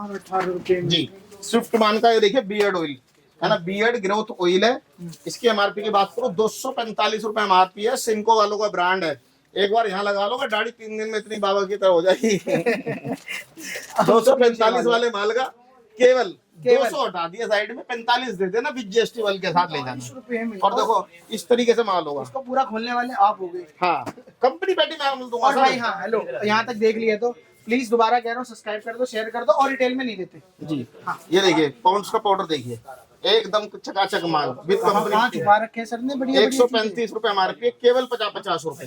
18 रुपए जी। स्विफ्ट मान का ये देखिए बियर्ड ऑयल है ना, बियर्ड ग्रोथ ऑयल है। इसकी एमआरपी की बात करूँ 245 रुपए एमआरपी है, सिंको वालों का ब्रांड है। एक बार यहाँ लगा लोगे दाढ़ी 3 दिन में इतनी बाबा की तरह हो जाएगी। 245 वाले माल का केवल 200 हटा दिया साइड में, 45 दे देना विद जीएसटी वाले के साथ ले जाना। और देखो इस तरीके से माल होगा, इसको पूरा खोलने वाले आप हो गए। हाँ, कंपनी पैटी मैं दूंगा। और भाई हाँ, हेलो, यहाँ तक देख लिया तो प्लीज दोबारा कह रहा हूँ, सब्सक्राइब कर दो, शेयर कर दो, और रिटेल में नहीं देते जी। हाँ, ये देखिए पॉन्ड्स का पाउडर देखिए, एकदम चकाचक माल विद कंपनी छुपा रखे सर ने, बढ़िया। 135 रुपए एमआरपी, केवल 50 रुपए,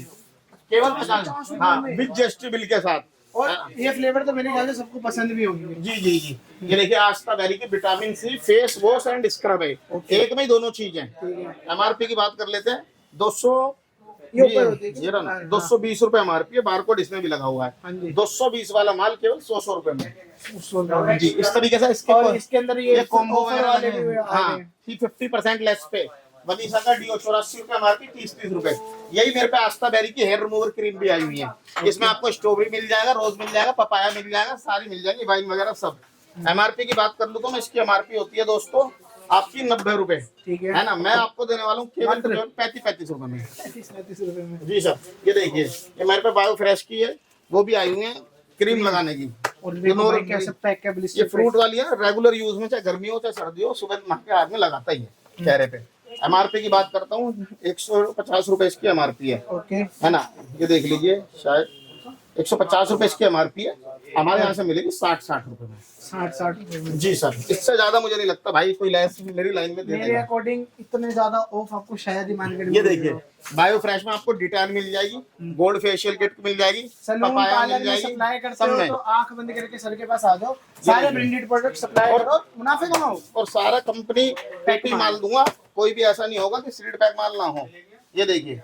केवल 50। हाँ, विद जीएसटी बिल के साथ। और ये फ्लेवर तो मेरे ख्याल से सबको पसंद भी होगी। जी जी जी। ये देखिए आस्था बेरी की vitamin C face wash and scrub है, एक में ही दोनों चीज है। एमआरपी की बात कर लेते हैं 220 रुपए एमआरपी है, बारकोड इसमें भी लगा हुआ है। 220 वाला माल केवल 100 रुपए में जी। इस तरीके से इसके अंदर ये कॉम्बो वाले 50% लेस पे। वनीशा का डीओ 84 रुपए एमआरपी, 30 रुपए। यही मेरे पे आस्था बेरी की हेयर रिमूवर क्रीम भी आई हुई है। इसमें आपको स्ट्रॉबेरी मिल जाएगा, रोज मिल जाएगा, पपाया मिल जाएगा, सारी मिल जाएगी, वाइन वगैरह सब। एमआरपी की बात कर लूं तो मैं इसकी एमआरपी होती है दोस्तों आपकी 90 रुपए, ठीक है ना। मैं आपको देने वाला हूँ केवल 35 रुपए में। 35 रुपए में जी सर। ये देखिए, ये मेरे पे बायो फ्रेश की है, वो भी आई हुई है क्रीम लगाने की। ये फ्रूट वाली है, रेगुलर यूज में, चाहे गर्मी हो चाहे सर्दी हो, सुबह नहा के आदमी लगाता ही है चेहरे पे। एमआरपी की बात करता हूँ 150 रुपए इसकी एमआरपी है, है ना। ये देख लीजिए, शायद 150 रुपए इसकी MRP है, हमारे यहाँ से मिलेगी 60 रुपए में। 60 रुपए में। जी सर, इससे ज्यादा मुझे नहीं लगता भाई कोई लेस मेरी लाइन में दे मेरे देगा। अकॉर्डिंग इतने ज्यादा ऑफ आपको शायद ही मार्केट में ये देखिए बायो फ्रेश में आपको डिटैन मिल जाएगी, गोल्ड फेशियल किट मिल जाएगी, सैलून पपाया पार्लर मिल में जाएगी, सप्लाई करते सब हो में। तो आंख बंद करके सर के पास आ जाओ, सारे ब्रांडेड प्रोडक्ट सप्लाई करो, मुनाफे कमाओ। और सारा कंपनी पेटी माल दूंगा, कोई भी ऐसा नहीं होगा कि सील्ड पैक माल ना हो। ये देखिए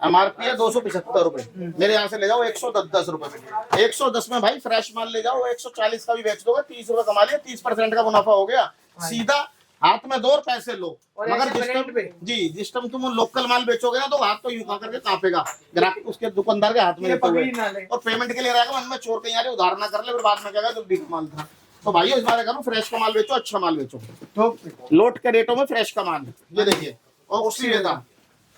MRP है 275 रुपए, मेरे यहाँ से ले जाओ 110 रुपए में। 110 में भाई फ्रेश माल ले जाओ, 140 का भी बेच दोगे, 30 रुपए कमा लिया, 30% का मुनाफा हो गया। सीधा हाथ में दो और पैसे लो। और मगर ऐसे जिस ब्रांड टाइम पे जिस टाइम तुम लोकल माल बेचोगे ना तो हाथ तो यूं खा करके कांपेगा, ग्राहक उसके दुकानदार के हाथ में ये देते हुए, पकड़ी ना ले। और पेमेंट के लिए रहेगा मन में चोर कहीं आ रहे उधार ना कर ले, फिर बाद में कहेगा जो बिक माल था। तो भाई इस बार करो फ्रेश का माल बेचो, अच्छा माल बेचो, तो लोट के रेटों में फ्रेश का माल। ये देखिए और उसी वेदा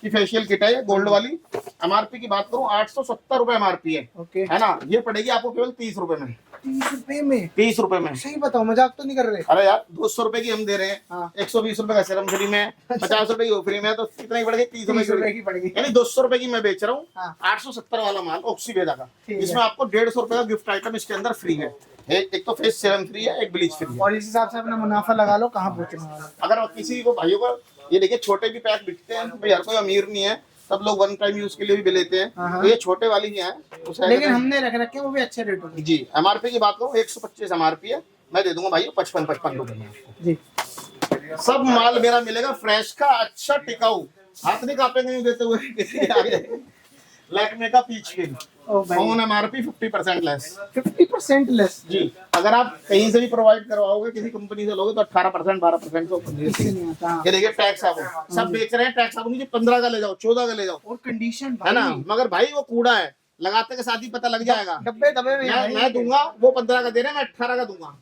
की फेशियल किट है गोल्ड वाली। MRP की बात करूं 870 रुपए MRP है, ओके है ना। ये पड़ेगी आपको केवल 30 रुपए में। 30 रुपए में? 30 रुपए में। सही बताओ, मजाक तो नहीं कर रहे? अरे यार 200 रुपए की हम दे रहे हैं, हाँ। 120 रुपए का सीरम फ्री में, 50 रुपए की वो फ्री में, तो कितना ही बढ़ गया 30 30 रुपए रुपए की पड़ेगी। यानी 200 रुपए की मैं बेच रहा हूँ। हाँ। 870 वाला माल ऑक्सीवेदा का, ठीक है। इसमें आपको 150 रुपए का गिफ्ट आइटम इसके अंदर फ्री है। एक तो फेस सीरम फ्री है, एक ब्लीच फ्री है। और इस हिसाब से अपना मुनाफा लगा लो, कहाँ पहुंचने वाला। अगर किसी को भाइयों को ये देखिए छोटे भी पैक बिकते हैं, भाई हर कोई अमीर नहीं है, सब लोग वन टाइम यूज के लिए भी लेते हैं, हाँ। तो ये छोटे वाली ही है। लेकिन हमने रख रखे हैं वो भी अच्छे रेटों में। जी MRP की बात करूँ 125 MRP है, मैं दे दूंगा भाई 55 रुपए में आपको। जी सब माल मेरा मिलेगा फ्रेश का, अच्छा टिकाऊ, हाथ नहीं कांपेंगे नहीं देते हुए किसी के आगे। लैक्मे का पीच किंग ओ भाई ऑन MRP 50% लेस। 50% लेस। जी अगर आप कहीं से भी प्रोवाइड करवाओगे, किसी कंपनी से लोगे तो 18% 12% तो किसी नहीं आता। ये देखिए टैक्स साबुन सब बेच रहे हैं, टैक्स साबुन मुझे 15 का ले जाओ, 14 का ले जाओ, और कंडीशन है ना। मगर भाई वो कूड़ा है, लगाते के साथ ही पता लग जाएगा। डब्बे दबे में है मैं दूंगा, वो 15 का दे रहे हैं, मैं 18 का दूंगा।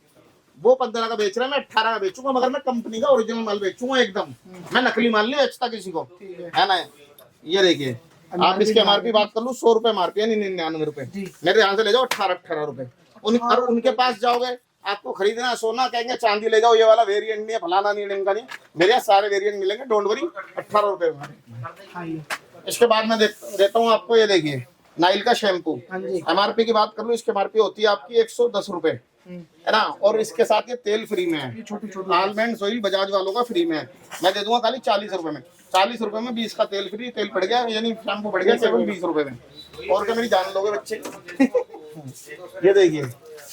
वो 15 का बेच रहा है, मैं 18 का बेचूंगा, मगर मैं कंपनी का ओरिजिनल माल बेचूंगा एकदम। मैं नकली माल नहीं बेचता किसी को, है ना। ये देखिए आप इसकी MRP बात कर लो 100 रुपए MRP है, 99 रुपए। मेरे यहाँ से ले जाओ 18 रुपए। और उनके पास जाओगे, आपको खरीदना है सोना, कहेंगे चांदी ले जाओ, ये वाला वेरिएंट नहीं है, फलाना नहीं है, इनका नहीं। मेरे यहाँ सारे वेरिएंट मिलेंगे, डोंट वरी। 18 रुपए में। इसके बाद मैं देता हूँ आपको, ये देखिए नाइल का शैम्पू। MRP की बात कर लो, इसकी MRP होती है आपकी 110 रुपए, है ना। और इसके साथ ये तेल फ्री में है, आलमंड ऑयल बजाज वालों का फ्री में है। मैं दे दूंगा खाली 40 रुपए में। 40 रुपए में 20 का तेल फ्री, तेल पड़ गया यानी शैम्पू पड़ गया केवल 20 रुपए में। और क्या मेरी जान लोगे बच्चे। ये देखिए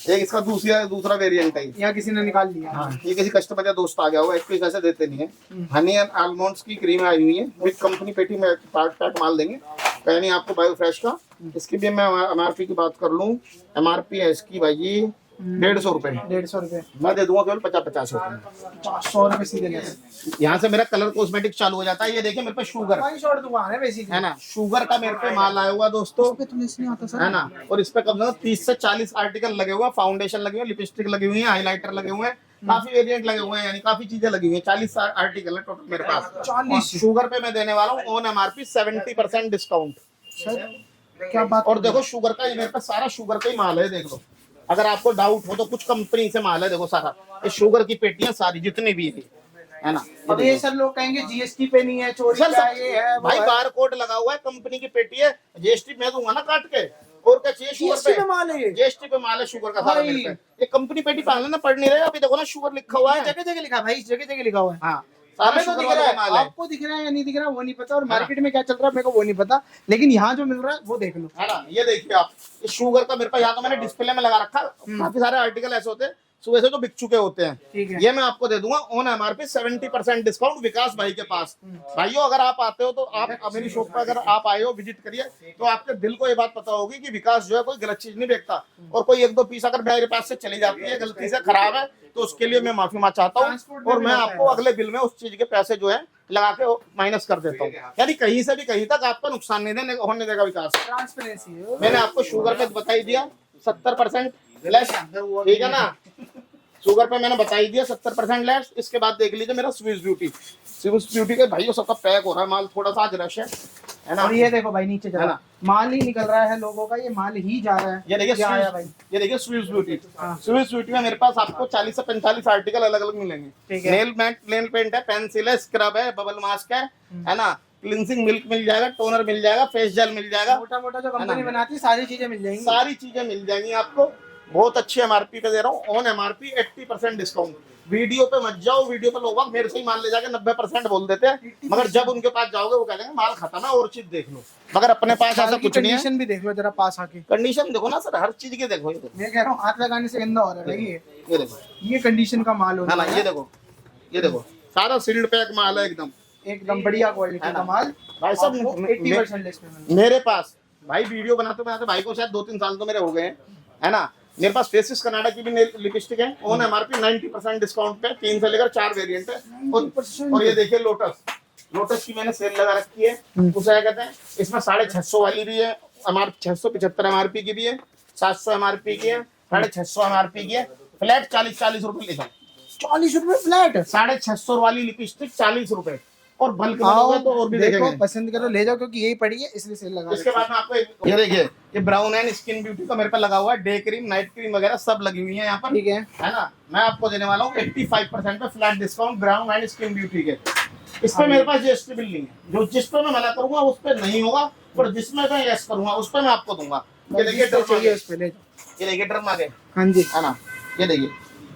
एक इसका दूसरा वेरिएंट है, यहाँ किसी ने निकाल लिया। हाँ, ये किसी कस्टमर या दोस्त आ गया होगा, एक पीस ऐसे देते नहीं है। हनी एंड आलमंड्स की क्रीम आई हुई है, विद कंपनी पेटी में पैक माल देंगे, यानी आपको बायो फ्रेश का। इसकी भी मैं MRP की बात कर लूँ, MRP है इसकी भाई 150 रुपए। 150 रुपए मैं दे दूंगा केवल 50 रुपए में। 100 रुपए सीधे लेस। यहाँ से मेरा कलर कॉस्मेटिक चालू हो जाता है। ये देखिए मेरे पे शुगर वही शॉर्ट दुकान है बेसिकली, है ना, शुगर का मेरे पे माल आया हुआ दोस्तों, पे तो लेस नहीं आता सर, है ना। और इस पे कम से कम 30 से 40 आर्टिकल लगे हुए हैं, फाउंडेशन लगे हुए हैं, लिपस्टिक लगी हुई है, हाइलाइटर लगे हुए हैं, काफी वेरिएंट लगे हुए हैं, यानी काफी चीजें लगी हुई हैं। 40 आर्टिकल है टोटल मेरे पास। 40 शुगर पे मैं देने वाला हूँ ऑन MRP 70% डिस्काउंट। सर क्या बात। और देखो शुगर का, ये मेरे पास सारा शुगर का ही माल है, देख लो। अगर आपको डाउट हो तो कुछ कंपनी से माल है, देखो सारा ये शुगर की पेटियां सारी जितनी भी है ना। अब ये सर लोग कहेंगे GST पे नहीं है, चोरी सर का ये है वो भाई है। बार कोड लगा हुआ है, कंपनी की पेटी है, GST मैं दूंगा ना काट के। और क्या चाहिए शुगर GST पे पे माल है ये। GST पे माल है शुगर का सारा भाई। मेरे पे। ये कंपनी पेटी पागल ना पढ़ नहीं रहे, अभी देखो ना शुगर लिखा हुआ है, जगह जगह लिखा है भाई, जगह जगह लिखा हुआ है। हाँ सारा हमें तो शुगर दिख वाला रहा है, माल है, आपको दिख रहा है या नहीं दिख रहा है वो नहीं पता, और मार्केट में क्या चल रहा है मेरे को वो नहीं पता, लेकिन यहाँ जो मिल रहा है वो देख लो, है ना। ये देखिए आप, ये शुगर का मेरे पास यहाँ तो मैंने डिस्प्ले में लगा रखा, काफी सारे आर्टिकल ऐसे होते हैं सुबह से जो बिक चुके होते हैं। ठीक है। ये मैं आपको दे दूंगा ऑन MRP 70% डिस्काउंट विकास भाई के पास। भाइयों अगर आप आते हो तो आप मेरी शॉप पर अगर आप आए हो विजिट करिए, तो आपके दिल को ये बात पता होगी कि विकास जो है कोई गलत चीज नहीं बेचता। और कोई 1-2 पीस अगर मेरे पास से चली जाती है गलती से खराब है तो उसके लिए मैं माफी चाहता हूँ, और मैं आपको अगले बिल में उस चीज के पैसे जो है लगा के माइनस कर देता हूँ। यानी कहीं से भी कहीं तक आपका नुकसान नहीं होने देगा विकास। ट्रांसपेरेंसी है। मैंने आपको शुगर पे बता ही दिया 70% लेस, ठीक है ना। शुगर पे मैंने बता ही दिया 70% लेस। इसके बाद देख लीजिए मेरा स्विस ब्यूटी के भाइयों सबका पैक हो रहा है माल, थोड़ा सा आज रश है ना। और ये देखो भाई नीचे जा है रहा ना, माल ही निकल रहा है लोगों का, ये माल ही जा रहा है। ये देखिए क्या आया भाई, ये देखिए स्विस ब्यूटी। हाँ। स्विस ब्यूटी में मेरे पास आपको 40 से 45 आर्टिकल अलग अलग मिलेंगे। ठीक है। नेल पेंट है, पेंसिल है, स्क्रब है, बबल मास्क है ना, क्लिनजिंग मिल्क मिल जाएगा, टोनर मिल जाएगा, फेस जेल मिल जाएगा, मोटा मोटा जो कंपनी बनाती है सारी चीजें मिल जाएंगी। सारी चीजें मिल जाएंगी आपको। बहुत अच्छी एमआरपी पे दे रहा हूँ, ऑन एमआरपी 80% डिस्काउंट। वीडियो पे मत जाओ, वीडियो पे लोग मेरे से ही माल ले जाके 90% बोल देते हैं, मगर जब उनके पास जाओगे वो कह देंगे माल खत्म है और चीज देख लो। मगर अपने पास ऐसा कुछ नहीं है। कंडीशन भी देख लो जरा पास आके, कंडीशन देखो ना सर, हर चीज के देखो। ये देखो, मैं कह रहा हूँ हाथ लगाने से गंदा हो रहा है। ये देखो, ये कंडीशन का माल हो है ना, रहा ये देखो, ये देखो, सारा सील्ड पैक माल है एकदम, एकदम बढ़िया क्वालिटी का माल। भाई साहब 80% डिस्काउंट मेरे पास भाई वीडियो बनाते बनाते भाई को शायद 2-3 साल तो मेरे हो गए हैं, है ना। मेरे पास फेसिस कनाडा की भी लिपस्टिक है, ऑन एमआरपी 90% डिस्काउंट पे, 3 से लेकर 4 वेरिएंट है। और ये देखिए लोटस की मैंने सेल लगा रखी है। उसे क्या कहते हैं, इसमें 650 वाली भी है, 675 एमआरपी की भी है, 700 एमआरपी की है, 650 एमआरपी की है। फ्लैट 40 रुपए ले जाओ, 40 रुपए फ्लैट। 650 वाली लिपस्टिक 40 रुपए, और बल्क में लोगे तो और भी देखो देखेंगे। पसंद करो ले जाओ, क्योंकि यही पड़ी है इसलिए सेल लगा। इसके बाद में आपको ये देखिए, ये ब्राउन एंड स्किन ब्यूटी का मेरे पे लगा हुआ है, डे क्रीम, नाइट क्रीम वगैरह सब लगी हुई है यहाँ पर, ठीक है ना। मैं आपको देने वाला हूँ 85% पे flat discount brown and skin beauty के। इस पे मेरे पास जीएसटी बिल नहीं है, जो जिस पे मैं मना करूंगा उस पे नहीं होगा, पर जिसमें मैं यस करूंगा उस पे मैं आपको दूंगा। ये देखिए चाहिए उस पे ले जाओ। ये देखिए ड्रम आगे, हाँ जी, है ना। ये देखिए,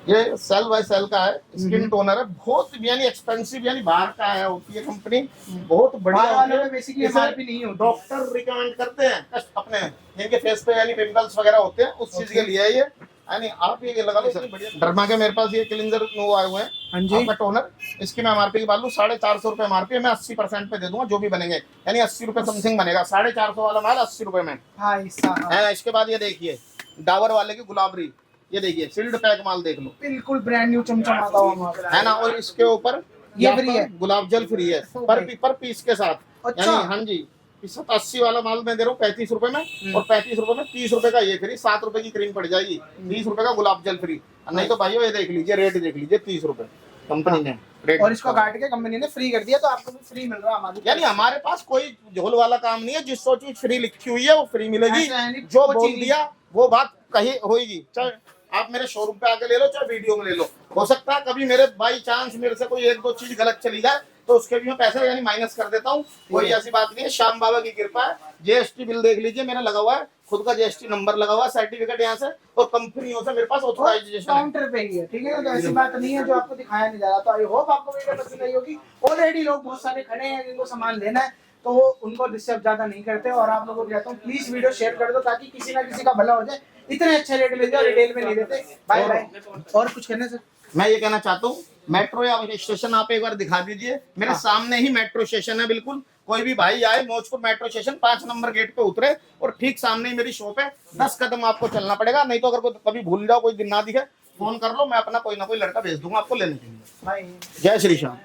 ये सेल बाय सेल का है, स्किन टोनर है, बहुत यानी एक्सपेंसिव, यानी बाहर का है होती है कंपनी, बहुत बढ़िया होती है। बेसिकली एमआरपी नहीं होती। डॉक्टर रिकमेंड करते हैं अपने जिनके फेस पे यानी पिंपल्स वगैरह होते हैं उस चीज के लिए है ये, यानी आप ये लगा लो। डर्मा के मेरे पास ये क्लींजर नो आए हुए हैं, हाँ जी, आपका टोनर, इसकी मैं एमआरपी की बात लूं 450 रुपए एमआरपी है, मैं 80% पे दे दूंगा जो भी बनेंगे, यानी 80 रुपए समथिंग बनेगा। 450 वाला माल 80 रुपए में भाई साहब है। इसके बाद ये देखिए डाबर वाले की गुलाबरी, ये देखिए सील्ड पैक माल देख लो, बिल्कुल ब्रांड न्यू चमचमाता हुआ माल है ना। और इसके ऊपर ये फ्री है, गुलाब जल फ्री है पर पीस के साथ। अच्छा। यानी हाँ जी, 80 वाला माल मैं दे रहा हूँ 35 रुपए में, और 35 रुपए में 30 रुपए का ये फ्री, 7 रुपए की क्रीम पड़ जाएगी, 30 रुपए का गुलाब जल फ्री। नहीं तो भाइयों ये देख लीजिए, रेट देख लीजिए, 30 रुपए कंपनी ने रेट, और इसको काट के कंपनी ने फ्री कर दिया, तो आपको भी फ्री मिल रहा है हमारी। यानी हमारे पास कोई झोल वाला काम नहीं है, जिस चीज फ्री लिखी हुई है वो फ्री मिलेगी, जो बोल दिया वो बात कही होगी। चाहे आप मेरे शोरूम पे आके ले लो, चाहे वीडियो में ले लो। हो सकता है कभी मेरे बाई चांस मेरे से कोई 1-2 चीज गलत चली जाए तो उसके भी मैं पैसे यानी माइनस कर देता हूँ, कोई ऐसी बात नहीं है। श्याम बाबा की कृपा है। जीएसटी बिल देख लीजिए, मेरा लगा हुआ है, खुद का जीएसटी नंबर लगा हुआ है, सर्टिफिकेट यहाँ से, और कंपनियों से मेरे पास ऑथराइजेशन काउंटर पे ही है, ठीक है। तो ऐसी बात नहीं है जो आपको दिखाया नहीं जा रहा। तो आई होप आपको वीडियो पसंद आई होगी। ऑलरेडी लोग बहुत सारे खड़े हैं जिनको सामान लेना है, तो वो उनको डिस्टर्ब ज्यादा नहीं करते। और आप लोगों को कहता हूँ प्लीज वीडियो शेयर कर दो, ताकि किसी ना किसी का भला हो जाए। इतने अच्छे रेट ले जाओ, रिटेल में नहीं देते। Bye bye. और कुछ कहने से मैं ये कहना चाहता हूँ, मेट्रो या स्टेशन आप एक बार दिखा दीजिए, मेरे सामने ही मेट्रो स्टेशन है बिल्कुल। कोई भी भाई आए मौजपुर मेट्रो स्टेशन 5 नंबर गेट पे उतरे, और ठीक सामने ही मेरी शॉप है, 10 कदम आपको चलना पड़ेगा। नहीं तो अगर कभी भूल जाओ, कोई दिन ना दिखे, फोन कर लो, मैं अपना कोई ना कोई लड़का भेज दूंगा आपको लेने के लिए। जय श्री श्याम।